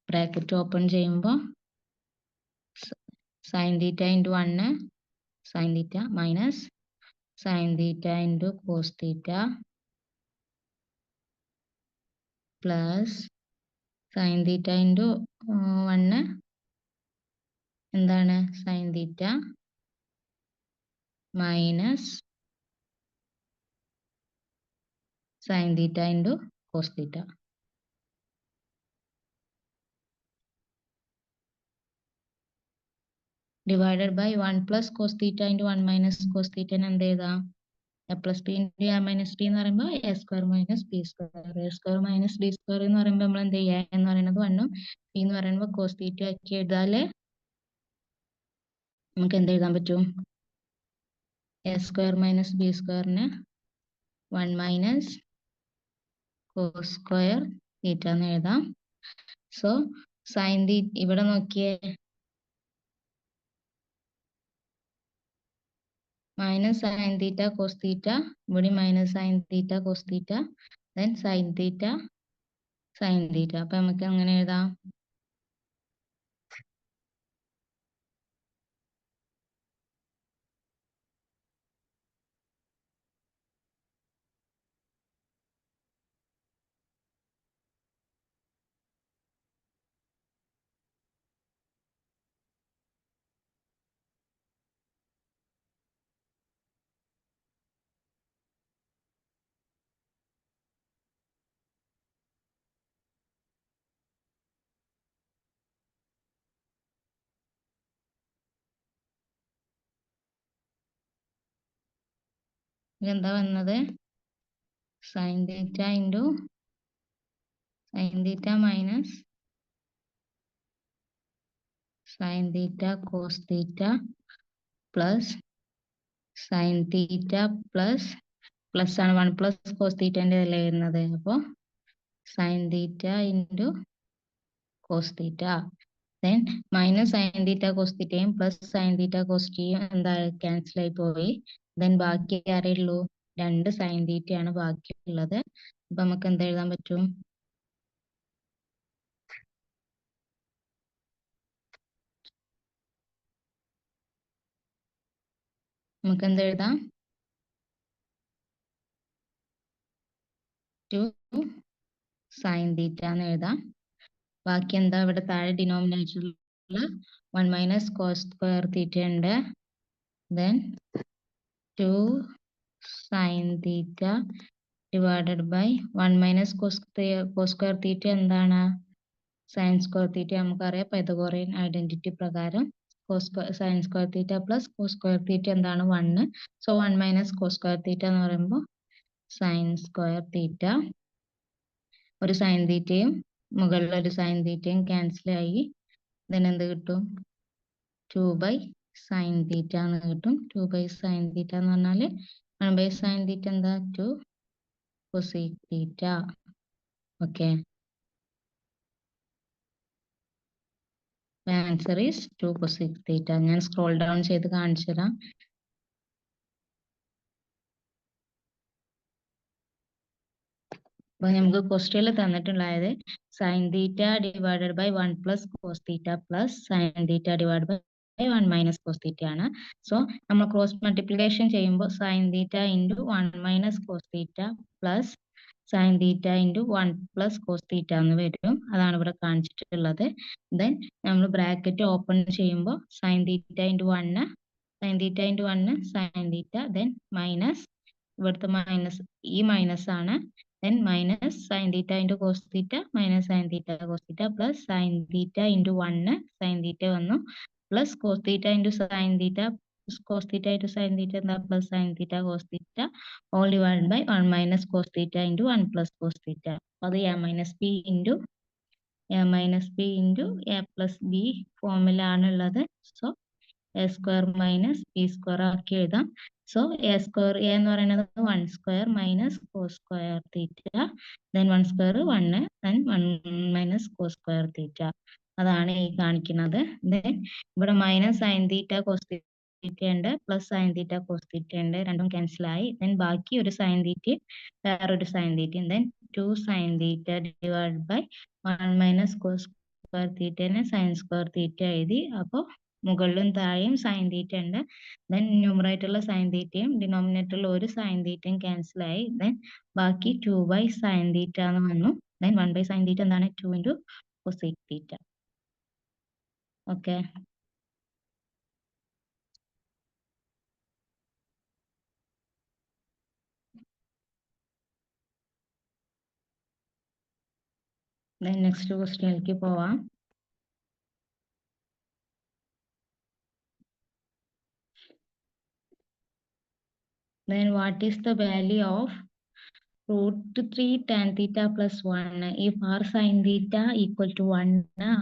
Bracket open ചെയ്യുമ്പോൾ sine theta into 1 sine theta minus sine theta into cos theta plus sine theta into 1 എന്താണ്? Sine theta minus sine theta into cos theta. Divided by 1 plus cos theta into 1 minus cos theta എന്ത് എഴുതാം? A plus B into A minus B എന്ന് പറയുമ്പോൾ A square minus B square. A square minus B square എന്ന് പറയുമ്പോൾ നമ്മൾ എന്ത് ചെയ്യുക? എന്ന് പറയുന്നത് 1ഉം ബി എന്ന് പറയുമ്പോൾ കോസ് തീറ്റ ആക്കി എഴുതാല് നമുക്ക് എന്ത് എഴുതാൻ പറ്റും? എ സ്ക്വയർ മൈനസ് ബി സ്ക്വയറിന് 1 മൈനസ് കോസ് സ്ക്വയർ തീറ്റ എന്ന് എഴുതാം. സോ സൈൻ തീറ്റ ഇവിടെ നോക്കിയേ, minus sine theta cos theta, ഇവിടെ minus sine theta cos theta, then sine theta sine theta. അപ്പൊ നമുക്ക് എങ്ങനെ എഴുതാം? എന്താ വന്നത്? Sine theta into sine theta minus sine theta cos theta plus sine theta plus ആണ് 1 പ്ലസ് കോസ് തീറ്റന്റെ അല്ലേ വരുന്നത്. അപ്പോൾ sine theta into cos theta, then minus sine theta cos തീറ്റയും പ്ലസ് സൈൻ തീറ്റ കോസ് ടിയും എന്താ ക്യാൻസൽ ആയി പോയി. ദെൻ ബാക്കി ആരേ ഉള്ളൂ? 2 സൈൻ തീറ്റയാണ് ബാക്കിയുള്ളത്. അപ്പൊ നമുക്ക് എന്താ എഴുതാൻ പറ്റും? നമുക്ക് എന്ത് എഴുതാം? 2 sin θ എന്ന് എഴുതാം. ബാക്കി എന്താ ഇവിടെ താഴെ ഡിനോമിനേറ്ററിൽ 1 മൈനസ് കോസ് സ്ക്വയർ തീറ്റ ഉണ്ട്. Then 2 sin θ divided by 1 minus cos square theta എന്താണ്? സൈൻ സ്ക്വയർ തീറ്റ നമുക്കറിയാം പൈതഗോറിയൻ ഐഡന്റിറ്റി പ്രകാരം sine square theta plus cos square theta എന്താണ്? 1. So 1 minus cos square theta എന്ന് പറയുമ്പോൾ സൈൻ സ്ക്വയർ തീറ്റ, ഒരു sign തീറ്റയും മുകളിൽ ഒരു സൈൻ തീറ്റയും ക്യാൻസൽ ആയി. എന്ത് കിട്ടും? 2 ബൈ സൈൻ തീറ്റ എന്ന് കിട്ടും. 2 ബൈ സൈൻ തീറ്റ എന്ന് പറഞ്ഞാൽ 1 ബൈ സൈൻ തീറ്റ എന്താ? 2 cosec theta. Okay, answer is 2 cosec theta. ഞാൻ സ്ക്രോൾ ഡൗൺ ചെയ്ത് കാണിച്ചു തരാം. അപ്പൊ നമുക്ക് ക്വസ്റ്റ്യനിൽ തന്നിട്ടുള്ളത് sine theta divided by 1 plus cos theta plus sine theta divide by 1 minus cos theta ആണ്. സോ നമ്മൾ ക്രോസ് മൾട്ടിപ്ലിക്കേഷൻ ചെയ്യുമ്പോൾ sine theta into 1 minus cos theta plus sine theta into 1 plus cos theta എന്ന് വരും. അതാണ് ഇവിടെ കാണിച്ചിട്ടുള്ളത്. Then നമ്മൾ bracket open ചെയ്യുമ്പോൾ sine theta into 1 sine theta into 1 sine theta, then minus ഇവിടുത്തെ മൈനസ് ഈ മൈനസ് ആണ്. Then minus sin theta into cos theta minus sin theta cos theta plus sin theta into 1 sin theta വന്നു plus cos theta into sin theta cos theta into sin theta എന്താ? plus sin theta cos theta all divided by 1 minus cos theta into 1 plus cos theta. അത് a minus b into a plus b ഫോമിൽ ആണുള്ളത്. So a square minus B square ആക്കി എഴുതാം. So a square a എന്ന് പറയുന്നത് 1 square minus cos square theta, then 1 square 1, then 1 minus cos square theta. അതാണ് ഈ കാണിക്കുന്നത്. ദെൻ ഇവിടെ minus sine theta cos theta ഉണ്ട്, plus sine theta cos theta ഉണ്ട്, രണ്ടും ക്യാൻസൽ ആയി. ദെൻ ബാക്കി ഒരു സൈൻ തീറ്റ വേറൊരു sine theta, then 2 sine theta divide by 1 minus cos square തീറ്റനെ സൈൻ സ്ക്വയർ തീറ്റ എഴുതി. അപ്പോൾ മുകളിലും താഴെയും സൈൻ തീറ്റ ഉണ്ട്. ദെൻ ന്യൂമറേറ്ററിലെ സൈൻ തീറ്റയും ഡിനോമിനേറ്ററിൽ ഒരു സൈൻ തീറ്റയും ക്യാൻസൽ ആയി. ദെൻ ബാക്കി 2 ബൈ സൈൻ തീറ്റ എന്ന് വന്നു. ദെൻ 1 ബൈ സൈൻ തീറ്റ എന്താണ്? 2 into cosec theta. Okay, then next ക്വസ്റ്റ്യനിലേക്ക് പോവാം. Then what is the value of root 3 tan theta plus 1 if r sin theta equal to 1,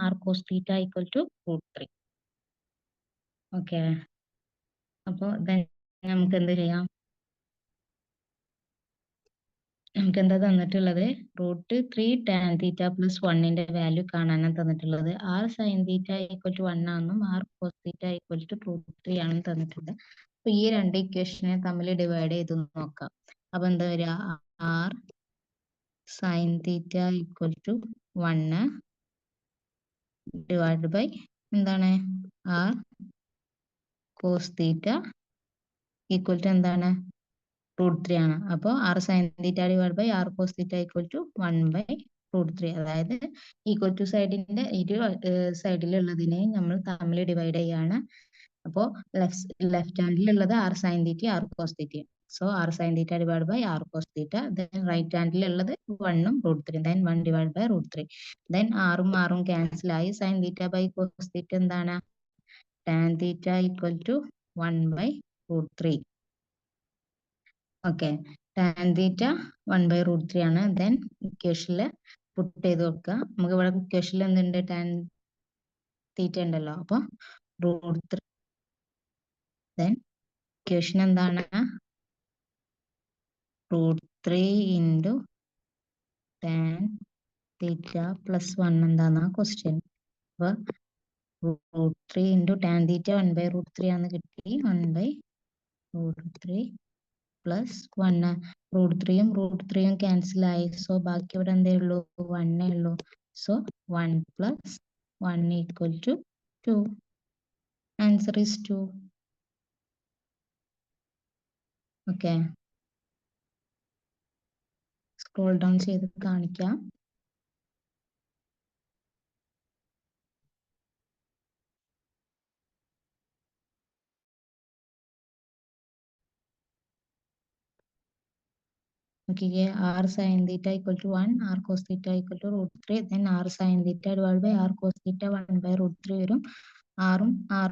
r cos theta equal to root 3? Okay, അപ്പോൾ നമുക്ക് എന്ത് ചെയ്യാം? നമുക്ക് എന്താ തന്നിട്ടുള്ളത്? റൂട്ട് 3 ടാൻ തീറ്റ പ്ലസ് 1ന്റെ വാല്യൂ കാണാനാണ് തന്നിട്ടുള്ളത്. R sine theta equal to 1 ആണെന്നും r cos theta equal to root 3 ആണെന്നും തന്നിട്ടുണ്ട്. അപ്പൊ ഈ രണ്ട് ഇക്വേഷനെ തമ്മിൽ ഡിവൈഡ് ചെയ്ത് നോക്കാം. അപ്പൊ എന്താ വരിക? R sine theta equal to 1 divide by എന്താണ്? R cos theta equal to എന്താണ്? റൂട്ട് 3 ആണ്. അപ്പോൾ r sine theta divide by r cos theta equal to 1 by root 3. അതായത് ഈക്വൽ ടു സൈഡിന്റെ ഇരു സൈഡിലുള്ളതിനെ നമ്മൾ തമ്മിൽ ഡിവൈഡ് ചെയ്യാണ്. അപ്പോൾ ലെഫ്റ്റ് ഹാൻഡിലുള്ളത് r sine theta r cos theta. So r sine theta divide by r cos theta. Then right ഹാൻഡിലുള്ളത് 1ഉം root 3, then 1 divide by root 3. Then ആറും ക്യാൻസൽ ആയി. Sine theta by cos theta എന്താണ്? Tan theta equal to 1 by root 3. Okay, tan theta 1 by root 3 ആണ്. Then ഇക്വേഷനിൽ പുട്ട് ചെയ്ത് വെക്കുക. നമുക്ക് ഇവിടെ ഇക്വേഷനിൽ എന്തുണ്ട്? ടാൻ തീറ്റ ഉണ്ടല്ലോ. അപ്പൊ റൂട്ട് 3, ദെൻ ഇക്വേഷൻ എന്താണ്? Root 3 into tan theta plus 1 എന്താന്നാ ക്വസ്റ്റ്യൻ. അപ്പൊ root 3 into tan theta 1 by root 3 ആണ് കിട്ടി. 1 ബൈ റൂട്ട് 3 പ്ലസ് 1. റൂട്ട് 3യും ക്യാൻസൽ ആയി. സോ ബാക്കി ഇവിടെ എന്തേ ഉള്ളൂ? 1 ഉള്ളൂ. So 1 plus 1 equal to 2. Answer is 2. Okay, scroll down ചെയ്ത് കാണിക്കാം. നോക്കിക്കേ, r sin theta equal to 1, r cos theta equal to root 3, then r sin theta divided by r cos theta 1 by root 3 വരും. r ഉം r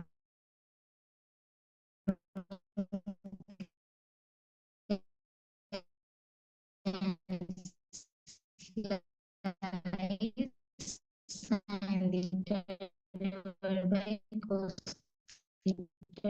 sin theta divided by cos theta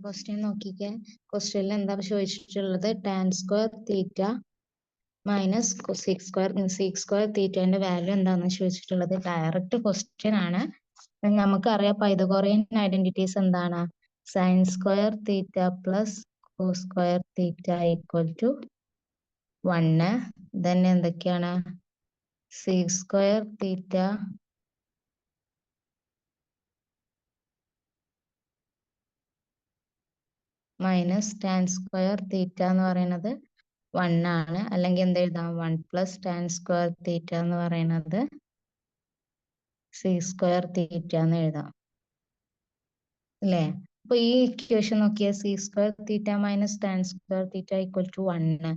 question നോക്കിക്കേ. ക്വസ്റ്റ്യനിൽ എന്താ ചോദിച്ചിട്ടുള്ളത്? Tan square theta minus sec square തീറ്റന്റെ value എന്താണെന്ന് ചോദിച്ചിട്ടുള്ളത്. Direct question ആണ്. നമുക്കറിയാം പൈതഗോറിയൻ ഐഡന്റിറ്റീസ് എന്താണ്? Sine square theta plus cos square theta equal to 1. Then എന്തൊക്കെയാണ്? Sec square theta minus tan square theta എന്ന് പറയുന്നത് 1 ആണ്. അല്ലെങ്കിൽ എന്ത് എഴുതാം? 1 പ്ലസ് ടാൻ സ്ക്വയർ തീറ്റ എന്ന് പറയുന്നത് സീക്ക് സ്ക്വയർ തീറ്റ എന്ന് എഴുതാം അല്ലേ? അപ്പൊ ഈ ഇക്വേഷൻ നോക്കിയ sec square theta minus tan square theta equal to 1.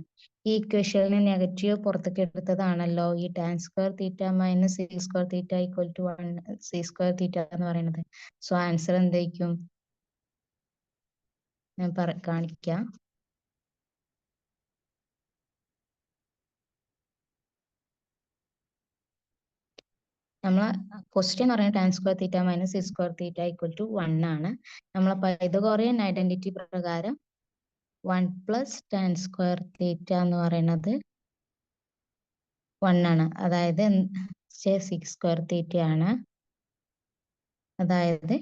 ഈ ഇക്വേഷനിൽ നെഗറ്റീവ് പുറത്തേക്ക് എടുത്തതാണല്ലോ ഈ tan square theta minus sec square theta equal to 1 sec square theta എന്ന് പറയുന്നത്. സോ ആൻസർ എന്തായിരിക്കും? ഞാൻ കാണിക്കാം. നമ്മളെ ക്വസ്റ്റ്യൻ പറയുന്നത് tan square theta minus sec square theta equal to 1 ആണ്. നമ്മളെ പൈതഗോറിയൻ ഐഡന്റിറ്റി പ്രകാരം 1 പ്ലസ് ടാൻ സ്ക്വയർ തീറ്റ എന്ന് പറയുന്നത് 1 ആണ്. അതായത് സിക്സ് സ്ക്വയർ തീറ്റ ആണ്. അതായത്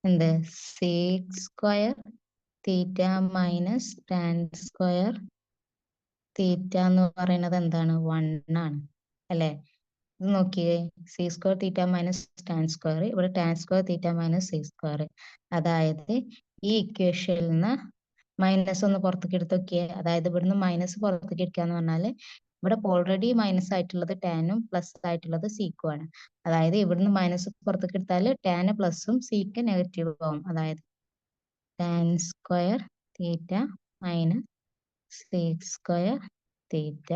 എന്ത്? Sec square theta minus tan square theta എന്ന് പറയുന്നത് എന്താണ്? 1 ആണ് അല്ലെ? ഇത് നോക്കിയേ, sec square theta minus tan square, ഇവിടെ tan square theta minus sec square. അതായത് ഈ ഇക്വേഷനിൽ നിന്ന് മൈനസ് ഒന്ന് പുറത്തേക്ക് എടുത്ത് നോക്കിയേ. അതായത് ഇവിടുന്ന് മൈനസ് പുറത്തേക്ക് എടുക്കാന്ന് പറഞ്ഞാല് ഇവിടെ ഓൾറെഡി മൈനസ് ആയിട്ടുള്ളത് ടാനും പ്ലസ് ആയിട്ടുള്ളത് സീക്കും ആണ്. അതായത് ഇവിടുന്ന് മൈനസ് പുറത്തേക്ക് എടുത്താൽ ടാന് പ്ലസും സീക്ക് നെഗറ്റീവ് ആവും. അതായത് tan square theta minus sec square theta,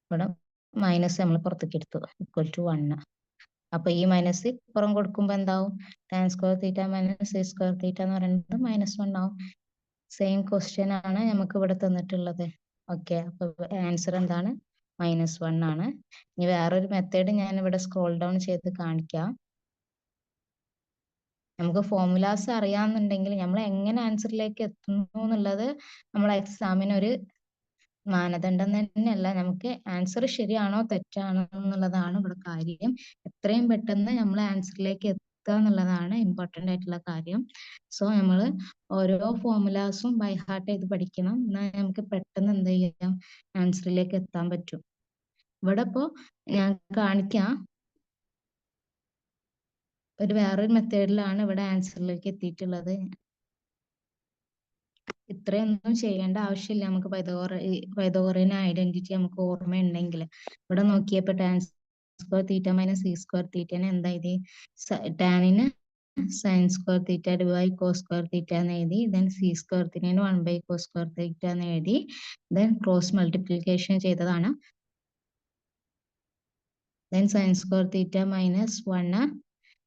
ഇവിടെ മൈനസ് നമ്മൾ പുറത്തേക്ക് എടുത്തു ഈക്വൽ ടു 1. അപ്പൊ ഈ മൈനസ് പുറം കൊടുക്കുമ്പോ എന്താവും? Tan square theta minus sec square theta എന്ന് പറയുന്നത് -1 ആവും. സെയിം ക്വസ്റ്റ്യൻ ആണ് നമുക്ക് ഇവിടെ തന്നിട്ടുള്ളത്. ഓക്കെ, അപ്പൊ ആൻസർ എന്താണ്? -1 ആണ്. ഇനി വേറൊരു മെത്തേഡ് ഞാൻ ഇവിടെ സ്ക്രോൾ ഡൗൺ ചെയ്ത് കാണിക്കാം. നമുക്ക് ഫോർമുലാസ് അറിയാന്നുണ്ടെങ്കിൽ നമ്മൾ എങ്ങനെ ആൻസറിലേക്ക് എത്തുന്നു എന്നുള്ളത് നമ്മളെ എക്സാമിന് ഒരു മാനദണ്ഡം തന്നെയല്ല. നമുക്ക് ആൻസർ ശരിയാണോ തെറ്റാണോ എന്നുള്ളതാണ് ഇവിടെ കാര്യം. എത്രയും പെട്ടെന്ന് നമ്മൾ ആൻസറിലേക്ക് എത്തുക എന്നുള്ളതാണ് ഇമ്പോർട്ടന്റ് ആയിട്ടുള്ള കാര്യം. സോ നമ്മൾ ഓരോ ഫോർമുലാസും ബൈ ഹാർട്ട് ചെയ്ത് പഠിക്കണം. എന്നാൽ നമുക്ക് പെട്ടെന്ന് എന്ത് ചെയ്യാം? ആൻസറിലേക്ക് എത്താൻ പറ്റും. ഇവിടെ ഇപ്പോ ഞാൻ കാണിക്കാം, ഒരു വേറൊരു മെത്തേഡിലാണ് ഇവിടെ ആൻസറിലേക്ക് എത്തിയിട്ടുള്ളത്. ഇത്രയൊന്നും ചെയ്യേണ്ട ആവശ്യമില്ല. നമുക്ക് പൈതഗോറിയൻ ഐഡന്റിറ്റി നമുക്ക് ഓർമ്മയുണ്ടെങ്കിൽ ഇവിടെ നോക്കിയപ്പോ tan square theta minus sec square തീറ്റനെ എന്താ എഴുതി? ടാനിന് sine square theta by cos square theta എന്ന് എഴുതി. ദെൻ സി സ്ക്വയർ തീറ്റന് 1 ബൈ കോസ് സ്ക്വയർ തീറ്റ എന്ന് എഴുതി. ദെൻ ക്രോസ് മൾട്ടിപ്ലിക്കേഷൻ ചെയ്തതാണ്. Then sine square theta minus 1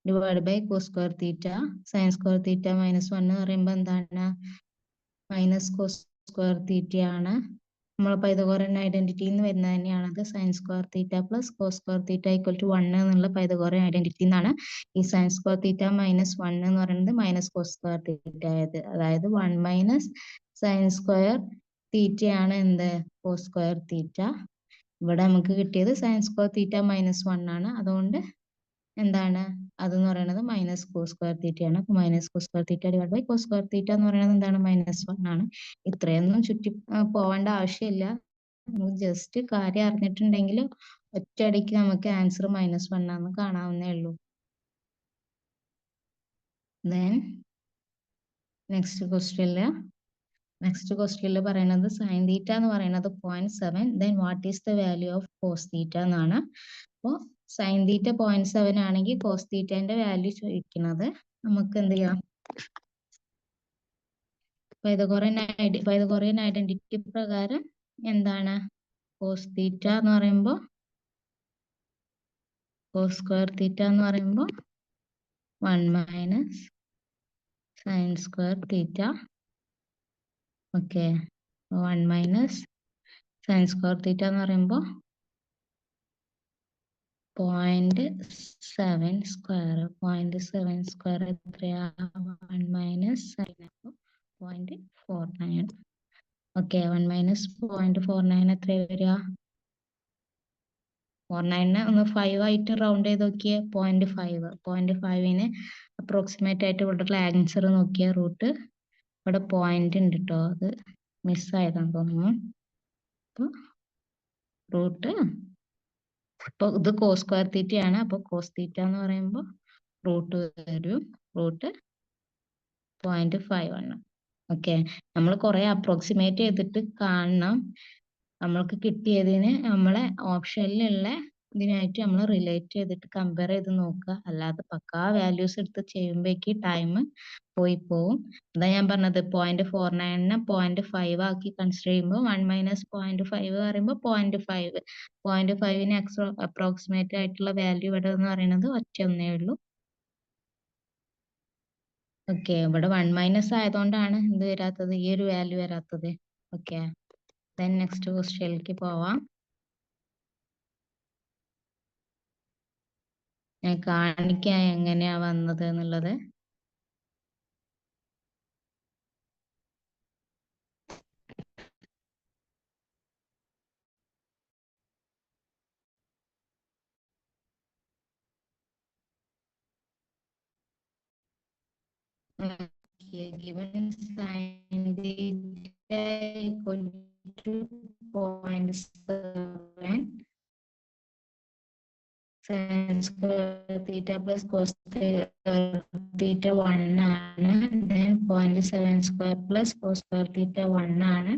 divide by cos square theta. Sine square theta minus 1 എന്ന് പറയുമ്പോൾ എന്താണ്? Minus cos square theta ആണ്. നമ്മൾ പൈതഗോറൻ ഐഡന്റിറ്റി എന്ന് വരുന്നത് തന്നെയാണത്. Sine square theta plus cos square theta equal to 1 എന്നുള്ള പൈതഗോറൻ ഐഡന്റിറ്റി എന്നാണ് ഈ സൈൻ സ്ക്വയർ തീറ്റ മൈനസ് 1 എന്ന് പറയുന്നത് മൈനസ് കോസ് സ്ക്വയർ തീറ്റ ആയത്. അതായത് 1 മൈനസ് സൈൻ സ്ക്വയർ തീറ്റ ആണ് എന്ത്? Cos square theta. ഇവിടെ നമുക്ക് കിട്ടിയത് സൈൻ സ്ക്വയർ തീറ്റ മൈനസ് 1 ആണ്. അതുകൊണ്ട് എന്താണ് അതെന്ന് പറയുന്നത് മൈനസ് കോസ് സ്ക്വയർ തീറ്റയാണ്. അപ്പൊ minus cos square theta divide by cos square theta എന്ന് പറയുന്നത് എന്താണ്? മൈനസ് 1 ആണ്. ഇത്രയൊന്നും ചുറ്റി പോവേണ്ട ആവശ്യമില്ല. നമുക്ക് ജസ്റ്റ് കാര്യം അറിഞ്ഞിട്ടുണ്ടെങ്കിൽ ഒറ്റയടിക്ക് നമുക്ക് ആൻസർ മൈനസ് 1 ആണെന്ന് കാണാവുന്നേ ഉള്ളൂ. ദെൻ നെക്സ്റ്റ് ക്വസ്റ്റ്യനിൽ പറയുന്നത് സൈൻ തീറ്റ എന്ന് പറയുന്നത് 0.7. Then what is the value of cos theta എന്നാണ്. അപ്പോൾ സൈൻ തീറ്റ 0.7 ആണെങ്കിൽ കോസ് തീറ്റന്റെ വാല്യൂ ചോദിക്കുന്നത് നമുക്ക് എന്ത് ചെയ്യാം? പൈതഗോറിയൻ ഐഡന്റിറ്റി പ്രകാരം എന്താണ്? കോസ് തീറ്റ എന്ന് പറയുമ്പോൾ കോസ് സ്ക്വയർ തീറ്റ എന്ന് പറയുമ്പോൾ 1 മൈനസ് സൈൻ സ്ക്വയർ തീറ്റ. Okay, 1 minus sine square theta എന്ന് പറയുമ്പോൾ 0.7 സ്ക്വയർ. 0.7 സ്ക്വയർ എത്രയാ? 1 മൈനസ് സൈൻ 0.49. ഓക്കെ, 1 മൈനസ് 0.49 എത്ര വരിക? 49 ഒന്ന് 5 ആയിട്ട് റൗണ്ട് ചെയ്ത് നോക്കിയേ. 0.5. 0.5ന് അപ്രോക്സിമേറ്റ് ആയിട്ട് ഇവിടെ ആൻസർ നോക്കിയ റൂട്ട് ഇവിടെ പോയിന്റ് ഉണ്ട് കേട്ടോ. അത് മിസ്സായതാന്ന് തോന്നുന്നു. അപ്പൊ റൂട്ട് ഇപ്പൊ ഇത് കോസ് സ്ക്വയർ തീറ്റയാണ്. അപ്പൊ കോസ് തീറ്റ എന്ന് പറയുമ്പോൾ റൂട്ട് വരും. റൂട്ട് 0.5 ആണ്. ഓക്കെ, നമ്മൾ കുറെ അപ്രോക്സിമേറ്റ് ചെയ്തിട്ട് കാണണം. നമ്മൾക്ക് കിട്ടിയതിന് നമ്മളെ ഓപ്ഷനിലുള്ള ഇതിനായിട്ട് നമ്മൾ റിലേറ്റ് ചെയ്തിട്ട് കമ്പയർ ചെയ്ത് നോക്കുക. അല്ലാതെ പക്കാ വാല്യൂസ് എടുത്ത് ചെയ്യുമ്പോഴേക്ക് ടൈം പോയി പോവും. അതാ ഞാൻ പറഞ്ഞത് 0.49നെ 0.5 ആക്കി കൺസിഡർ ചെയ്യുമ്പോൾ 1 മൈനസ് 0.5 പറയുമ്പോൾ 0.5. 0.5ന് അപ്രോക്സിമേറ്റ് ആയിട്ടുള്ള വാല്യൂ ഇവിടെ എന്ന് പറയുന്നത് ഒറ്റ ഉള്ളൂ. ഓക്കെ, ഇവിടെ 1 മൈനസ് ആയതുകൊണ്ടാണ് എന്ത് വരാത്തത്? ഈ ഒരു വാല്യൂ വരാത്തത്. ഓക്കെ, ദെൻ നെക്സ്റ്റ് ക്വസ്റ്റ്യനിലേക്ക് പോവാം. ഞാൻ കാണിക്കാം എങ്ങനെയാ വന്നത് എന്നുള്ളത്. Given sin theta equal to 0.7 sin square theta plus cos theta 1 ആണ്. Then 0.7 square plus cos square theta 1 ആണ്.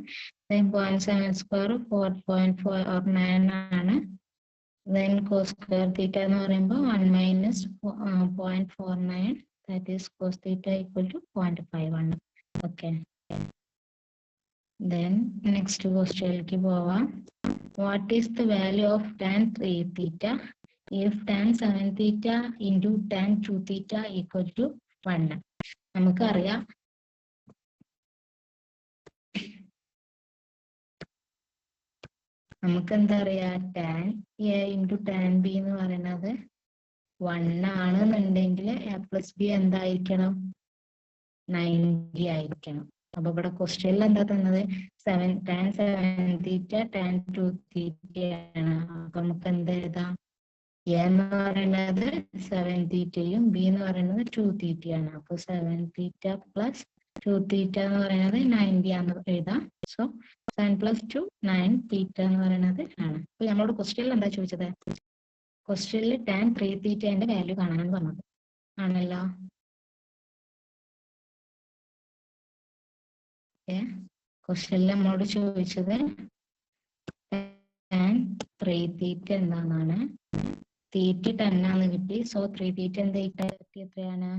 Then 0.7 square 4.49 ആണ്. Then cos square theta എന്ന് പറയുമ്പോൾ 1 minus 0.49, that is cos theta equal to 0.5 ആണ്. Okay. Then next ക്വസ്റ്റ്യനിലേക്ക് പോവാം. What is the value of tan 3 theta if tan 7 theta into tan 2 theta equal to 1? നമുക്കറിയാം എന്താ അറിയാ? tan A into tan B എന്ന് പറയുന്നത് 1 ആണെന്നുണ്ടെങ്കിൽ A plus B എന്തായിരിക്കണം? 90 ആയിരിക്കണം. അപ്പൊ ഇവിടെ ക്വസ്റ്റ്യനിൽ എന്താ തന്നത്? tan 7 theta tan 2 theta ആണ്. അപ്പൊ നമുക്ക് എന്ത് എഴുതാം? A എന്ന് പറയുന്നത് 7 തീറ്റയും B എന്ന് പറയുന്നത് 2 തീറ്റയാണ്. അപ്പൊ 7 തീറ്റ പ്ലസ് 2 തീറ്റ എന്ന് പറയുന്നത് 90 ആണെന്ന് എഴുതാം. സോ 7 plus 2 9 തീറ്റ എന്ന് പറയുന്നത് ആണ്. അപ്പൊ നമ്മളോട് ക്വസ്റ്റ്യനിൽ എന്താ ചോദിച്ചത്? ക്വസ്റ്റ്യനിൽ tan 3 തീറ്റന്റെ വാല്യൂ കാണാനാണ് പറഞ്ഞത് ആണല്ലോ. ക്വസ്റ്റ്യനിൽ നമ്മളോട് ചോദിച്ചത് tan 3 തീറ്റ എന്താണെന്നാണ്. തീറ്റ 10 ആണെന്ന് കിട്ടി. സോ 3 തീറ്റ എന്താ എത്രയാണ്?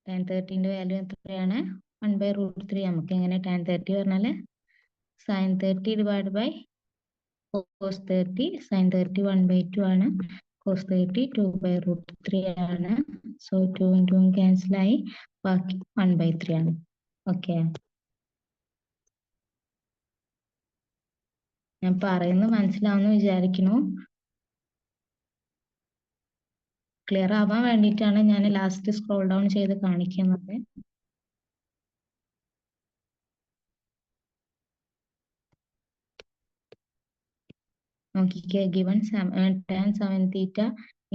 tan 30ന്റെ വാല്യൂ എത്രയാണ്? 1/√3. നമുക്ക് എങ്ങനെ tan 30 പറഞ്ഞാൽ sin 30 divide by cos 30. sin 30 1/2 ആണ്. cos 30 2/√3 ആണ്. സോ 2 × 1 ക്യാൻസൽ ആയി, ബാക്കി 1/3 ആണ്. ഓക്കെ, ഞാൻ പറയുന്നത് മനസ്സിലാവുമെന്ന് വിചാരിക്കുന്നു. ക്ലിയർ ആവാൻ വേണ്ടിയിട്ടാണ് ഞാൻ ലാസ്റ്റ് സ്ക്രോൾ ഡൗൺ ചെയ്ത് കാണിക്കുന്നത്. നോക്കിക്കേ, given tan 7 theta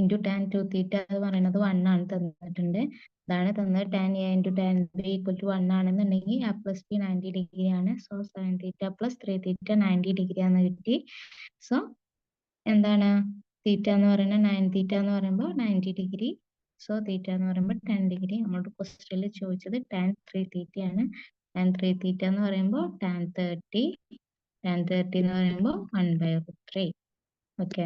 into tan 2 theta എന്ന് പറയുന്നത് 1 ആണ് തന്നിട്ടുണ്ട്. ഇതാണ് തന്നത്. tan a ഇൻറ്റു tan b ഈക്വൽ ടു 1 ആണെന്നുണ്ടെങ്കിൽ a പ്ലസ് ബി 90 ഡിഗ്രി ആണ്. So 7 theta plus 3 theta 90 degree ആണെന്ന് കിട്ടി. സോ എന്താണ് തീറ്റ എന്ന് പറയുന്നത്? 9 തീറ്റ എന്ന് പറയുമ്പോൾ 90 ഡിഗ്രി. സോ തീറ്റ എന്ന് പറയുമ്പോൾ 10 ഡിഗ്രി. നമ്മുടെ ക്വസ്റ്റ്യനിൽ ചോദിച്ചത് tan 3 തീറ്റ ആണ്. tan 3 തീറ്റ എന്ന് പറയുമ്പോൾ tan 30 എന്ന് പറയുമ്പോൾ 1/3. ഓക്കെ,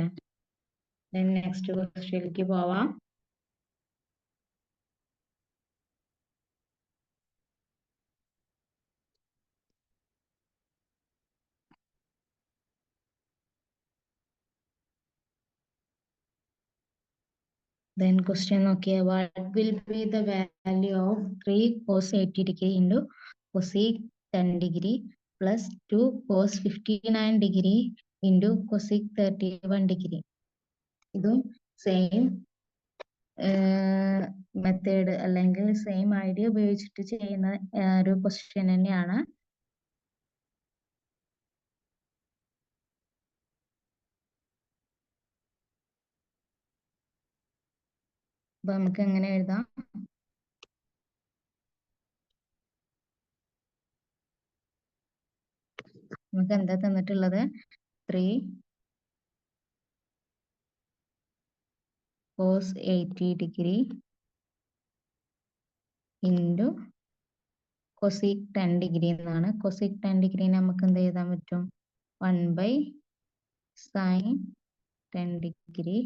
നെക്സ്റ്റ് ക്വസ്റ്റ്യനിലേക്ക് പോവാം. Then question നോക്കിയേ, what will be the value of 3 cos 80 degree into cosec 10 degree plus 2 cos 59 degree into cosec 31 degree? ഇതും സെയിം മെത്തേഡ് അല്ലെങ്കിൽ സെയിം ഐഡിയ ഉപയോഗിച്ചിട്ട് ചെയ്യുന്ന ഒരു ക്വസ്റ്റ്യൻ തന്നെയാണ്. അപ്പൊ നമുക്ക് എങ്ങനെ എഴുതാം? നമുക്ക് എന്താ തന്നിട്ടുള്ളത്? 3 cos 80 degree into cosec 10 degree എന്നാണ്. cosec 10 degree നമുക്ക് എന്ത് എഴുതാൻ പറ്റും? 1/sin 10 degree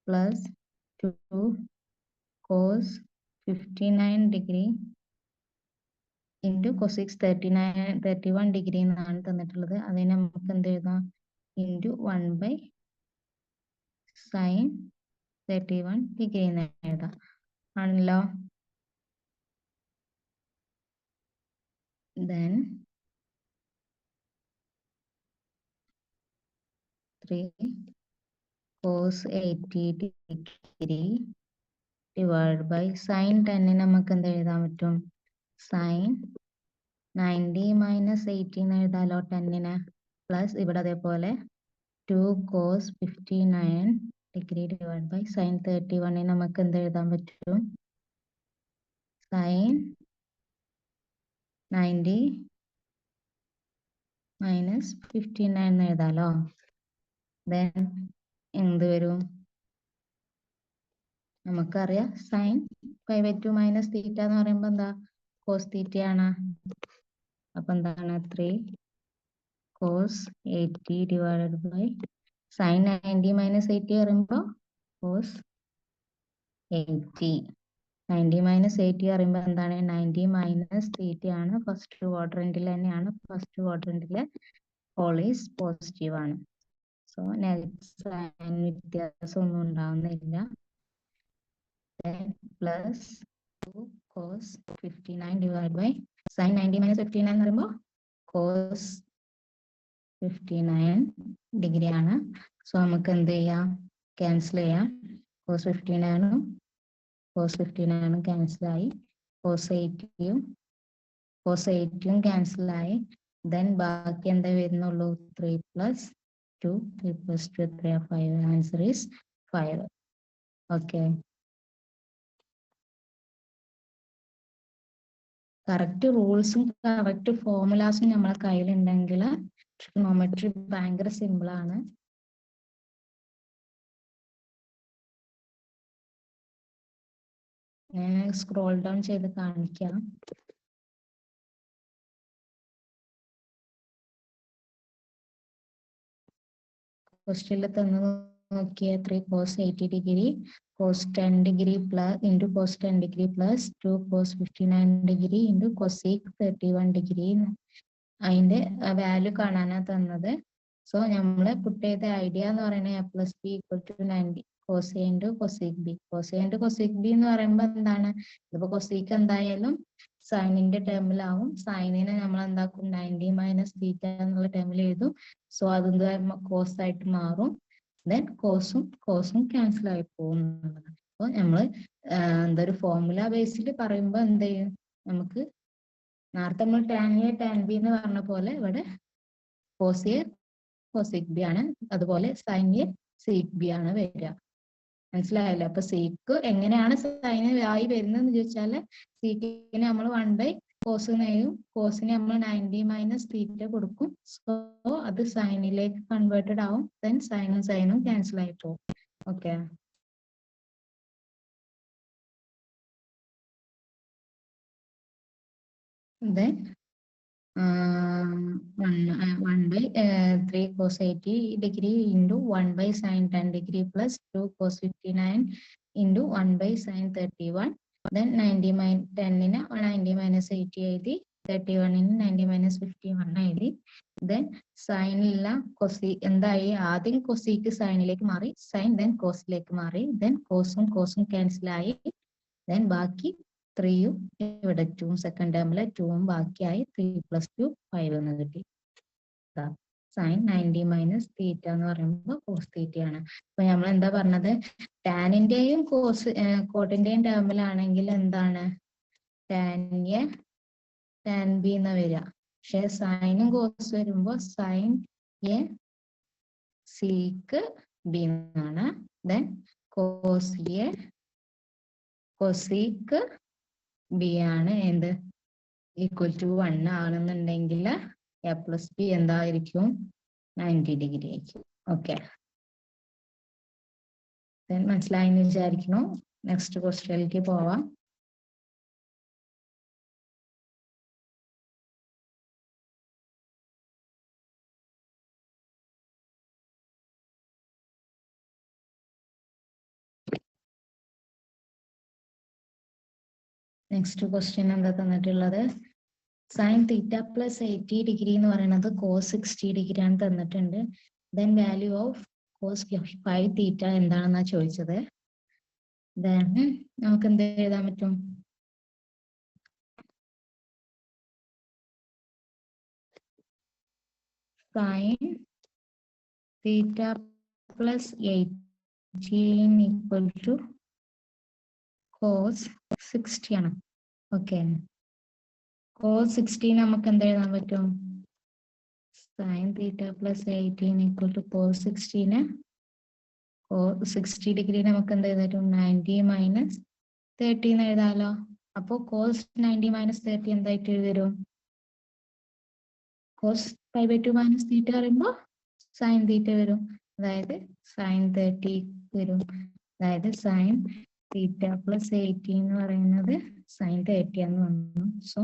plus 2 cos 59 degree into cosec 31 degree എന്നാണ് തന്നിട്ടുള്ളത്. അതിനെ നമുക്ക് എന്ത് എഴുതാം? into 1/sin 31 degree എന്ന് എഴുതാം. ആണല്ലോ. Then 3 cos 80 degree divided by sin 10 നമുക്ക് എന്ത് എഴുതാൻ പറ്റും? sin 90 minus 80 എന്ന് എഴുതാലോ 10നെ. പ്ലസ് ഇവിടെ അതേപോലെ 2 cos 59 degree divided by sin 31 നമുക്ക് എന്ത് എഴുതാൻ പറ്റും? sin 90 minus 59 എന്ന് എഴുതാലോ. Then എന്ത് വരും? നമുക്കറിയാം sin 5/2 മൈനസ് തീറ്റ എന്ന് പറയുമ്പോൾ എന്താ? കോസ് തീറ്റ ആണ്. അപ്പൊ എന്താണ്? 3 cos 80 divided by sin 90 minus 80 പറയുമ്പോൾ cos 80. 90 മൈനസ് 80 പറയുമ്പോൾ എന്താണ്? 90 മൈനസ് തീറ്റ ആണ്. ഫസ്റ്റ് ക്വാഡ്രന്റിൽ തന്നെയാണ്. ഫസ്റ്റ് ക്വാഡ്രന്റിലെ ഹോൾ ഈസ് പോസിറ്റീവ് ആണ്. സോ നെഗറ്റീവ് സൈൻ വ്യത്യാസം ഒന്നും ഉണ്ടാവുന്നില്ല. Plus 2 cos 59 divided by sin 90 minus 59 എന്ന് പറയുമ്പോൾ cos 59 ഡിഗ്രി ആണ്. സോ നമുക്ക് എന്ത് ചെയ്യാം? ക്യാൻസൽ ചെയ്യാം. cos 59 ക്യാൻസൽ ആയി. cos 80 ക്യാൻസൽ ആയി. ദെൻ ബാക്കി എന്താ വരുന്നുള്ളൂ? 3 plus 2 3 5. Answer is 5. Okay, correct റൂൾസും കറക്റ്റ് ഫോർമുലാസും നമ്മളെ കയ്യിലുണ്ടെങ്കിൽ ട്രിഗണോമെട്രി ഭയങ്കര സിമ്പിൾ ആണ്. ഞാൻ സ്ക്രോൾ ഡൗൺ ചെയ്ത് കാണിക്കാം. ക്വസ്റ്റ്യനിൽ തന്നത് നോക്കിയ 3 cos 80 degree cos 10 degree plus into cos 10 degree plus 2 cos 59 degree into cosec 31 degree അതിന്റെ വാല്യൂ കാണാനാ തന്നത്. സോ നമ്മൾ പുട്ട് ചെയ്ത ഐഡിയ എന്ന് പറയുന്നത് a plus b equal to 90 cos a into cosec b. cos a into cosec b എന്ന് പറയുമ്പോൾ എന്താണ്, ഇതിപ്പോ cosec എന്തായാലും സൈനിന്റെ ടേമിലാവും. സൈനിനെ നമ്മൾ എന്താക്കും 90 മൈനസ് തീറ്റ എന്നുള്ള ടേമിൽ എഴുതും. സോ അതെന്ത് കോസ് ആയിട്ട് മാറും. ദെൻ കോസും ക്യാൻസൽ ആയി പോകും. അപ്പോൾ നമ്മൾ എന്താ ഒരു ഫോർമുല ബേസിൽ പറയുമ്പോൾ എന്ത് ചെയ്യും, നമുക്ക് നേരത്തെ നമ്മൾ ടാൻ എ ടാൻ ബി എന്ന് പറഞ്ഞ പോലെ ഇവിടെ കോസ് എ കോസിക് ബി ആണ്, അതുപോലെ സൈൻ എ സീക് ബി ആണ് വരിക. മനസ്സിലായല്ലോ? അപ്പൊ സീക്ക് എങ്ങനെയാണ് സൈന് ആയി വരുന്നതെന്ന് ചോദിച്ചാല് സീക്കിന് നമ്മൾ 1 കോസ് നെയ്യും കോസിന് നമ്മൾ 90 മൈനസ് തീറ്റ കൊടുക്കും. സോ അത് സൈനിലേക്ക് കൺവേർട്ടഡ് ആവും. ദെൻ സൈനും ക്യാൻസൽ ആയി പോകും. Okay, then 1/3 cos 80 degree into 1 sin 10 degree plus 2 cos 59 into 1 sin 31. Then 90 10 90 minus 80 എഴുതി, 31 90 minus 51 എഴുതി. ദെൻ സൈനില്ല കൊസി എന്തായി, ആദ്യം കൊസിക്ക് സൈനിലേക്ക് മാറി, സൈൻ ദെൻ കോസിലേക്ക് മാറി, ദെൻ കോസും ക്യാൻസൽ ആയി. ദെൻ ബാക്കി 3യും ഇവിടെ 2 സെക്കൻഡ് ടേമിലെ 2വും ബാക്കിയായി 3 + 2 5 എന്ന് കിട്ടി. സൈൻ 90 മൈനസ് തീറ്റ എന്ന് പറയുമ്പോൾ കോസ് തീറ്റയാണ്. അപ്പൊ നമ്മൾ എന്താ പറഞ്ഞത്, ടാനിന്റെയും കോട്ടിന്റെയും ടേമിലാണെങ്കിൽ എന്താണ് ടാൻ എ ടാൻ ബി എന്ന് വരിക. പക്ഷെ സൈനും കോസ് വരുമ്പോ സൈൻ എ സീക്ക് ബി എന്നാണ്. Then cos A cosec B ആണ് എന്ത് ഈക്വൽ ടു 1 ആണെന്നുണ്ടെങ്കിൽ എ പ്ലസ് ബി എന്തായിരിക്കും 90 ഡിഗ്രി ആയിരിക്കും. ഓക്കെ, മനസ്സിലായെന്ന് വിചാരിക്കുന്നു. നെക്സ്റ്റ് ക്വസ്റ്റ്യനിലേക്ക് പോവാം. നെക്സ്റ്റ് ക്വസ്റ്റ്യൻ എന്താ തന്നിട്ടുള്ളത്, സൈൻ തീറ്റ പ്ലസ് 80 ഡിഗ്രി എന്ന് പറയുന്നത് കോസ് 60 ഡിഗ്രി ആണ് തന്നിട്ടുണ്ട്. Then value of cos 5 theta എന്താണെന്നാ ചോദിച്ചത്. ദെൻ നമുക്ക് എന്ത് എഴുതാൻ പറ്റും, sine theta plus 18 equal to cos 60 ആണ്. ഓക്കെ, കോസ് 60 നമുക്ക് എന്ത് എഴുതാൻ പറ്റും, sine theta plus 18 equal to cos 60 degree നമുക്ക് എന്ത് എഴുതാൻ പറ്റും 90 മൈനസ് 30 എന്ന് എഴുതാലോ. അപ്പൊ കോസ് 90 മൈനസ് 30 എന്തായിട്ട് വരും, കോസ് 5/2 മൈനസ് തീറ്റ പറയുമ്പോ സൈൻ തീറ്റ വരും, അതായത് സൈൻ 30 വരും. അതായത് സൈൻ തീറ്റ പ്ലസ് 80 എന്ന് പറയുന്നത് സൈൻ 30 എന്ന് വന്നു. So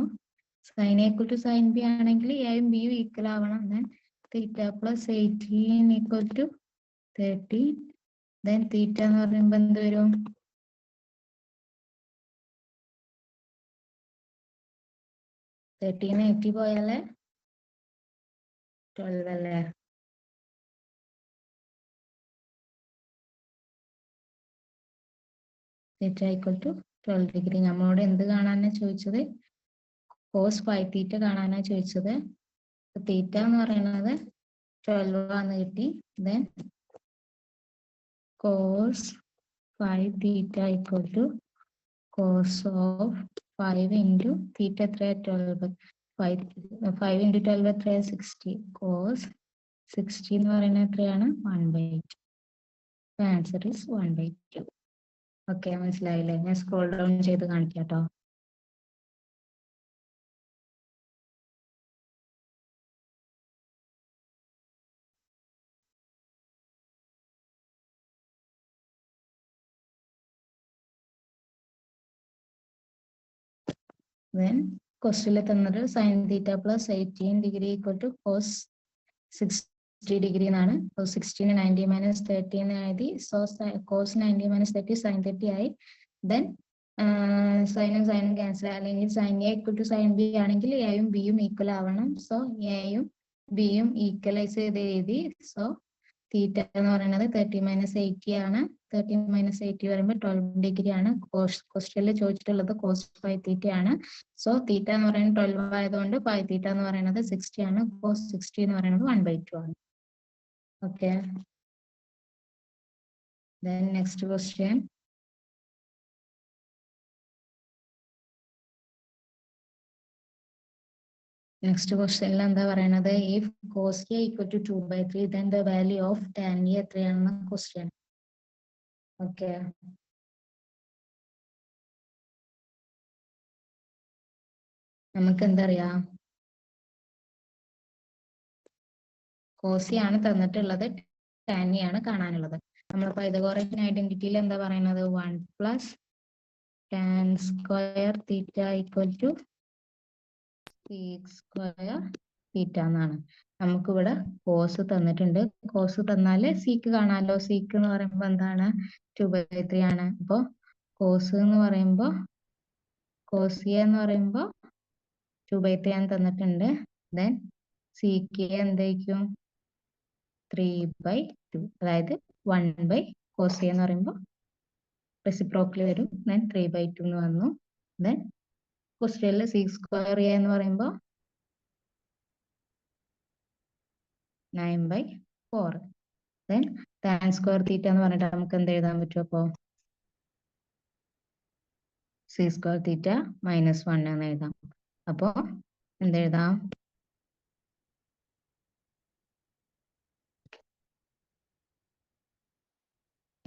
sine equal to sine B ആണെങ്കിൽ എയും ബിയും ഈക്വൽ ആവണം. Then theta plus 18 equal to 30. Then theta എന്ന് പറയുമ്പോൾ എന്ത് വരും, 13 80 പോയാലേ 12 അല്ലേ. Theta equal to 12 degree. നമ്മളോട് എന്ത് കാണാനാ ചോദിച്ചത്, കോസ് 5 തീറ്റ കാണാനാ ചോദിച്ചത്. തീറ്റ എന്ന് പറയുന്നത് 12 ആണെന്ന് കിട്ടി. Then cos 5 theta equal to cos of 5 into theta എത്രയാ 12, 5 ഇൻറ്റു 12 എത്രയാ 60. കോസ് 60 എന്ന് പറയുന്നത് എത്രയാണ് 1/2. Answer is 1/2. ഓക്കെ, മനസ്സിലായില്ലേ? ഞാൻ സ്ക്രോൾ ഡൗൺ ചെയ്ത് കാണിക്കാം കേട്ടോ. Then ക്വസ്റ്റ്യനിൽ തന്നത് sine theta plus 18 degree equal to cos 60 degree എന്നാണ്. 16 90 minus 30 എന്ന് എഴുതി. സോ cos 90 minus 30 sin 30 ആയി. ദെൻ സൈനും സൈനും ക്യാൻസൽ അല്ലെങ്കിൽ sine A equal to sine B ആണെങ്കിൽ എയും ബിയും ഈക്വൽ ആവണം. സോ എയും ബിയും ഈക്വലൈസ് ചെയ്ത് എഴുതി. സോ തീറ്റ എന്ന് പറയുന്നത് 30 minus 80 ആണ്. 30 minus 80 വരുമ്പോൾ 12 ഡിഗ്രി ആണ്. ക്വസ്റ്റ്യനിൽ ചോദിച്ചിട്ടുള്ളത് cos 5 തീറ്റ ആണ്. സോ തീറ്റ എന്ന് പറയുന്നത് 12 ആയതുകൊണ്ട് 5 തീറ്റ എന്ന് പറയുന്നത് 60 ആണ്. cos 60 എന്ന് പറയുന്നത് 1/2 ആണ്. Okay, then next question. Next ക്വസ്റ്റ്യനിൽ എന്താ പറയുന്നത്? If cos a equal to 2/3 then the value of tan a എത്രയാണെന്ന ക്വസ്റ്റ്യൻ. ഓക്കെ, നമുക്ക് എന്താ അറിയാം? cos a ആണ് തന്നിട്ടുള്ളത്, tan a ആണ് കാണാനുള്ളത്. നമ്മൾ പൈതഗോറസ് ഐഡന്റിറ്റിയിൽ എന്താ പറയുന്നത്? 1 plus tan square theta equal to sec square theta എന്നാണ്. നമുക്കിവിടെ കോസ് തന്നിട്ടുണ്ട്. കോസ് തന്നാല് സീക്ക് കാണാമല്ലോ. സീക്ക് എന്ന് പറയുമ്പോൾ എന്താണ്? 2/3 ആണ്. അപ്പൊ കോസ് എന്ന് പറയുമ്പോ കോസിയ എന്ന് പറയുമ്പോ 2/3 ആണ് തന്നിട്ടുണ്ട്. ദെൻ സീക്ക് എന്തായിരിക്കും? 3/2, അതായത് 1/കോസിയ എന്ന് പറയുമ്പോൾ റെസിപ്രോക്കലി വരും. ദെൻ 3/2 എന്ന് വന്നു. ദെൻ ക്വസ്റ്റ്യനിൽ സീക്ക് സ്ക്വയർ എന്ന് പറയുമ്പോൾ 9/4. ദെൻ ടാൻ സ്ക്വയർ തീറ്റ എന്ന് പറഞ്ഞിട്ട് നമുക്ക് എന്ത് എഴുതാൻ പറ്റും? അപ്പോ സി സ്ക്വയർ തീറ്റ -1 എന്ന് എഴുതാം. അപ്പോ എന്തെഴുതാം?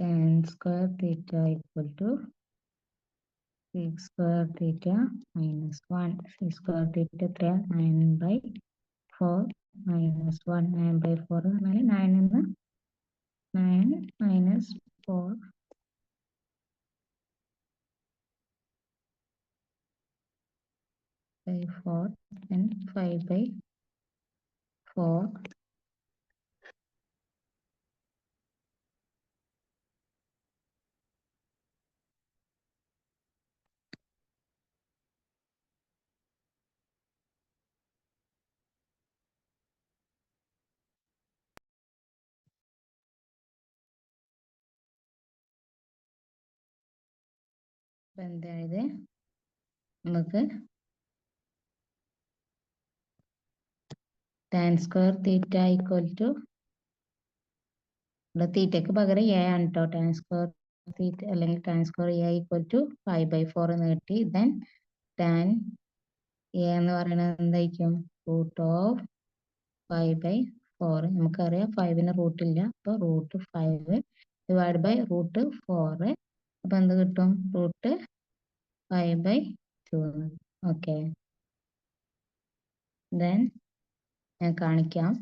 Tan square theta equal to sec square theta -1. sec square theta എത്രയാ? 9/4 -1. 9/4 എന്നാൽ 9 എന്ന് 9 minus 4 by 4 and 5/4. എന്തായത്? നമുക്ക് tan square theta equal to, ഇവിടെ തീറ്റയ്ക്ക് പകരം എ ആണ് കേട്ടോ. ടാൻ സ്ക്വയർ തീറ്റ അല്ലെങ്കിൽ tan square A equal to 5/4 എന്ന് കിട്ടി. ദെൻ ടാൻ എ എന്ന് പറയുന്നത് എന്തായിരിക്കും? √5/4. നമുക്കറിയാം 5ന് റൂട്ടില്ല. അപ്പൊ √5 ഡിവൈഡ് ബൈ √4. അപ്പൊ എന്ത് കിട്ടും? √5/2. ഓക്കെ, ദെൻ ഞാൻ കാണിക്കാം.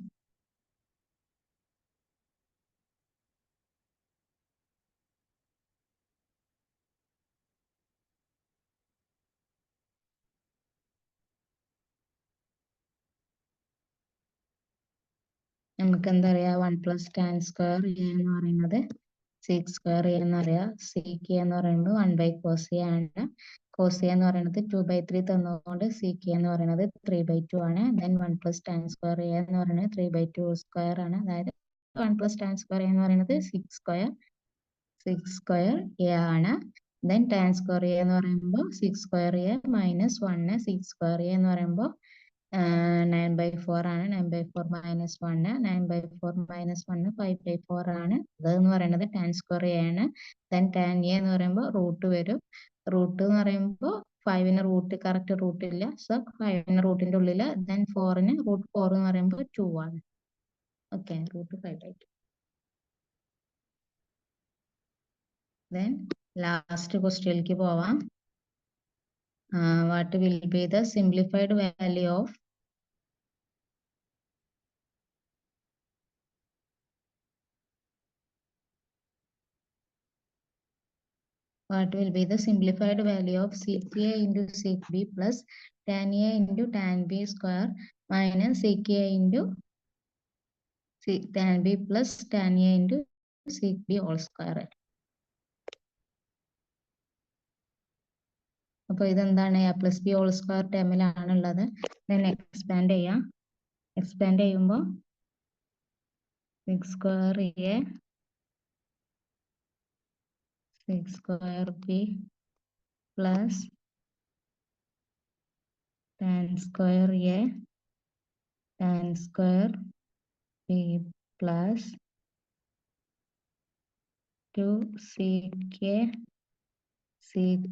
നമുക്ക് എന്താ അറിയാ? 1 plus tan square a എന്ന് പറയുന്നത് sec square a എന്നറിയാം. sec a എന്ന് പറയുന്നത് 1/cos a ആണ്. cos a എന്ന് പറയുന്നത് 2/3 തന്നതുകൊണ്ട് sec a എന്ന് പറയുന്നത് 3/2 ആണ്. Then 1 plus tan square a എന്ന് പറയുന്നത് 3/2 സ്ക്വയർ ആണ്. അതായത് 1 plus tan square a എന്ന് പറയുന്നത് 6 square a ആണ്. ദെൻ tan square a എന്ന് പറയുമ്പോൾ 6 square a -1. 6 square a എന്ന് പറയുമ്പോൾ 9/4 ആണ്. 9/4 -1. 9/4 -1 5/4 ആണ്. അതെന്ന് പറയുന്നത് ടാൻ സ്ക്വയർ എ ആണ്. ദെൻ ടാൻ എ എന്ന് പറയുമ്പോൾ റൂട്ട് വരും. റൂട്ട് എന്ന് പറയുമ്പോൾ 5ന് റൂട്ട് കറക്റ്റ് റൂട്ട് ഇല്ല. സോ 5ന് റൂട്ടിന്റെ ഉള്ളില്. ദെൻ 4ന് √4 എന്ന് പറയുമ്പോൾ 2 ആണ്. ഓക്കെ, √5/2. ദെൻ ലാസ്റ്റ് ക്വസ്റ്റ്യനിലേക്ക് പോവാം. What will be the simplified value of what will be the simplified value of sec a into sec b plus tan a into tan b square minus sec a into tan b plus tan a into sec b whole square. അപ്പോൾ ഇതെന്താണ് a plus b whole square ടേമിലാണുള്ളത്. then expand ചെയ്യാം. expand ചെയ്യുമ്പോൾ 6 square a 6 square b plus tan square a tan square b plus 2 sec a sec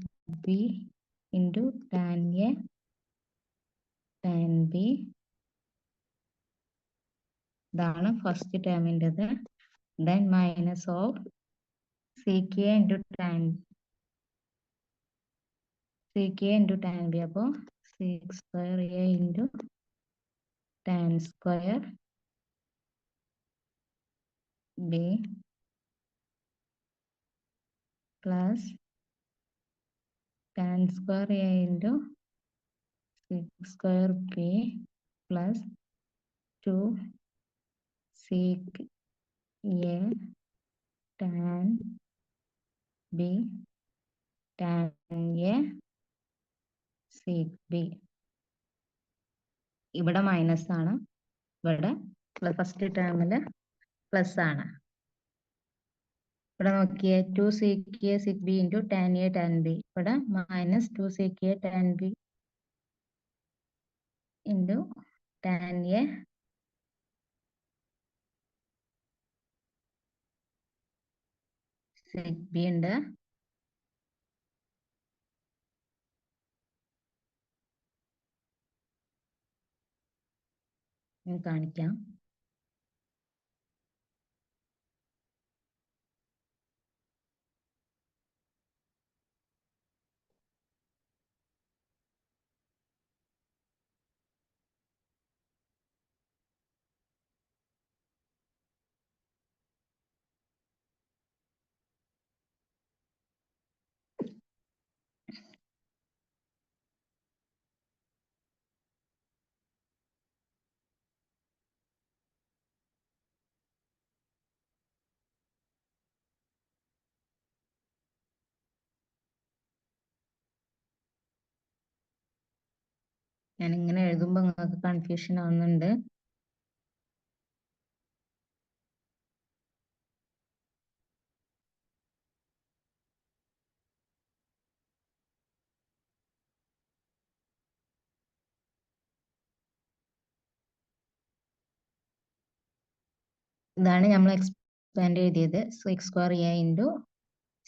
b into tan a tan b. ഇതാണ് first ടേമിൻ്റെത്. then minus of sec a into tan b. അപ്പോൾ 6 square a into tan square b plus tan square a into 6 square b plus 2 sec a tan b tan a sec b. ഇവിടെ minus ആണ്, ഇവിടെ first ടേമിൽ plus ആണ്. ഇവിടെ നോക്കിയേ 2 sec a sec b into tan a tan b. ഇവിടെ minus 2 sec a tan b into tan a sec b ഉണ്ട്. ഞാൻ കാണിക്കാം. ഞാൻ ഇങ്ങനെ എഴുതുമ്പോൾ നിങ്ങൾക്ക് കൺഫ്യൂഷൻ ആവുന്നുണ്ട്. ഇതാണ് നമ്മൾ എക്സ്പാൻഡ് എഴുതിയത്. 6 square a into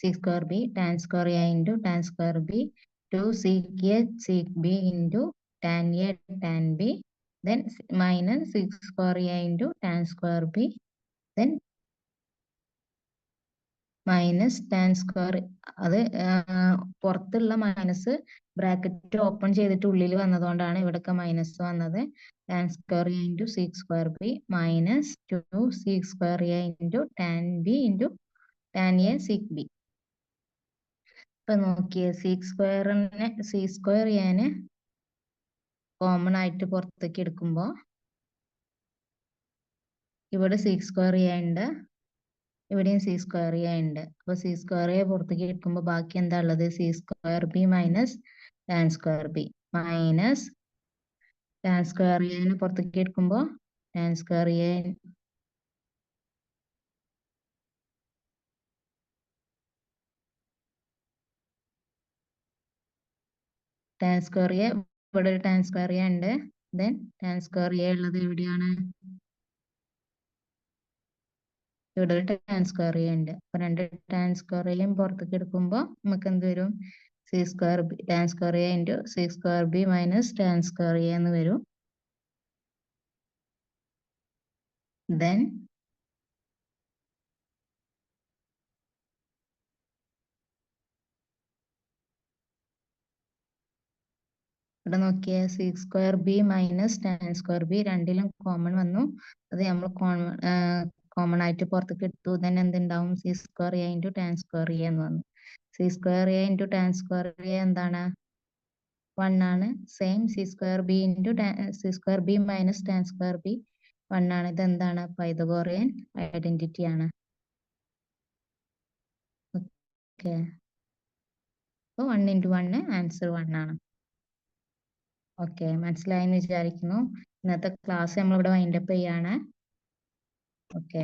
6 square b tan square a into tan square b 2 sec a sec b into tan a tan b then minus 6 square a into tan square b then minus tan square. അത് പുറത്തുള്ള minus bracket open ചെയ്തിട്ട് ഉള്ളിൽ വന്നതുകൊണ്ടാണ് ഇവിടൊക്കെ minus വന്നത്. Tan square a into seek square b minus 2 seek square a into tan B into tan A sec B. ഇപ്പൊ നോക്കിയേ seek square ചെയ്യാന് കോമൺ ആയിട്ട് പുറത്തേക്ക് എടുക്കുമ്പോ ഇവിടെ സീക്ക് സ്ക്വയർ ഉണ്ട്, ഇവിടെയും സി സ്ക്വയർ എ ഉണ്ട്. അപ്പൊ സി സ്ക്വയർ എ പുറത്തേക്ക് എടുക്കുമ്പോൾ ബാക്കി എന്താ ഉള്ളത്? Sec square b minus tan square b minus tan square എനെ പുറത്തേക്ക് എടുക്കുമ്പോൾ tan square a tan square a ഇവിടെ ഒരു ടാൻ സ്ക്വയർ എ ഉണ്ട്. ദെൻ ടാൻ സ്ക്വയർ എ ഉള്ളത് എവിടെയാണ്? ഇവിടെ ഒരു ടാൻ സ്ക്വയർ എ ഉണ്ട്. അപ്പൊ രണ്ട് ടാൻ സ്ക്വയർ എയും പുറത്തേക്ക് എടുക്കുമ്പോൾ നമുക്ക് എന്ത് വരും? Sec square b tan square a into sec square b minus tan square a എന്ന് വരും. ദെൻ ഇവിടെ നോക്കിയ sec square b minus tan square b രണ്ടിലും കോമൺ വന്നു. അത് നമ്മൾ കോമൺ ആയിട്ട് പുറത്തേക്ക് എടുത്തു. then എന്തുണ്ടാവും? Sec square a into tan square a എന്ന് വന്നു. Sec square a into tan square a എന്താണ്? 1 ആണ്. Same sec square b into sec square b minus tan square B 1 ആണ്. ഇത് എന്താണ്? പൈതഗോറിയൻ ഐഡന്റിറ്റി ആണ്. ഓക്കെ, അപ്പോൾ 1 into 1 ആൻസർ 1 ആണ്. ഓക്കെ, മനസ്സിലായെന്ന് വിചാരിക്കുന്നു. ഇന്നത്തെ ക്ലാസ് നമ്മളിവിടെ വൈൻഡപ്പ് ചെയ്യാണ്. ഓക്കെ.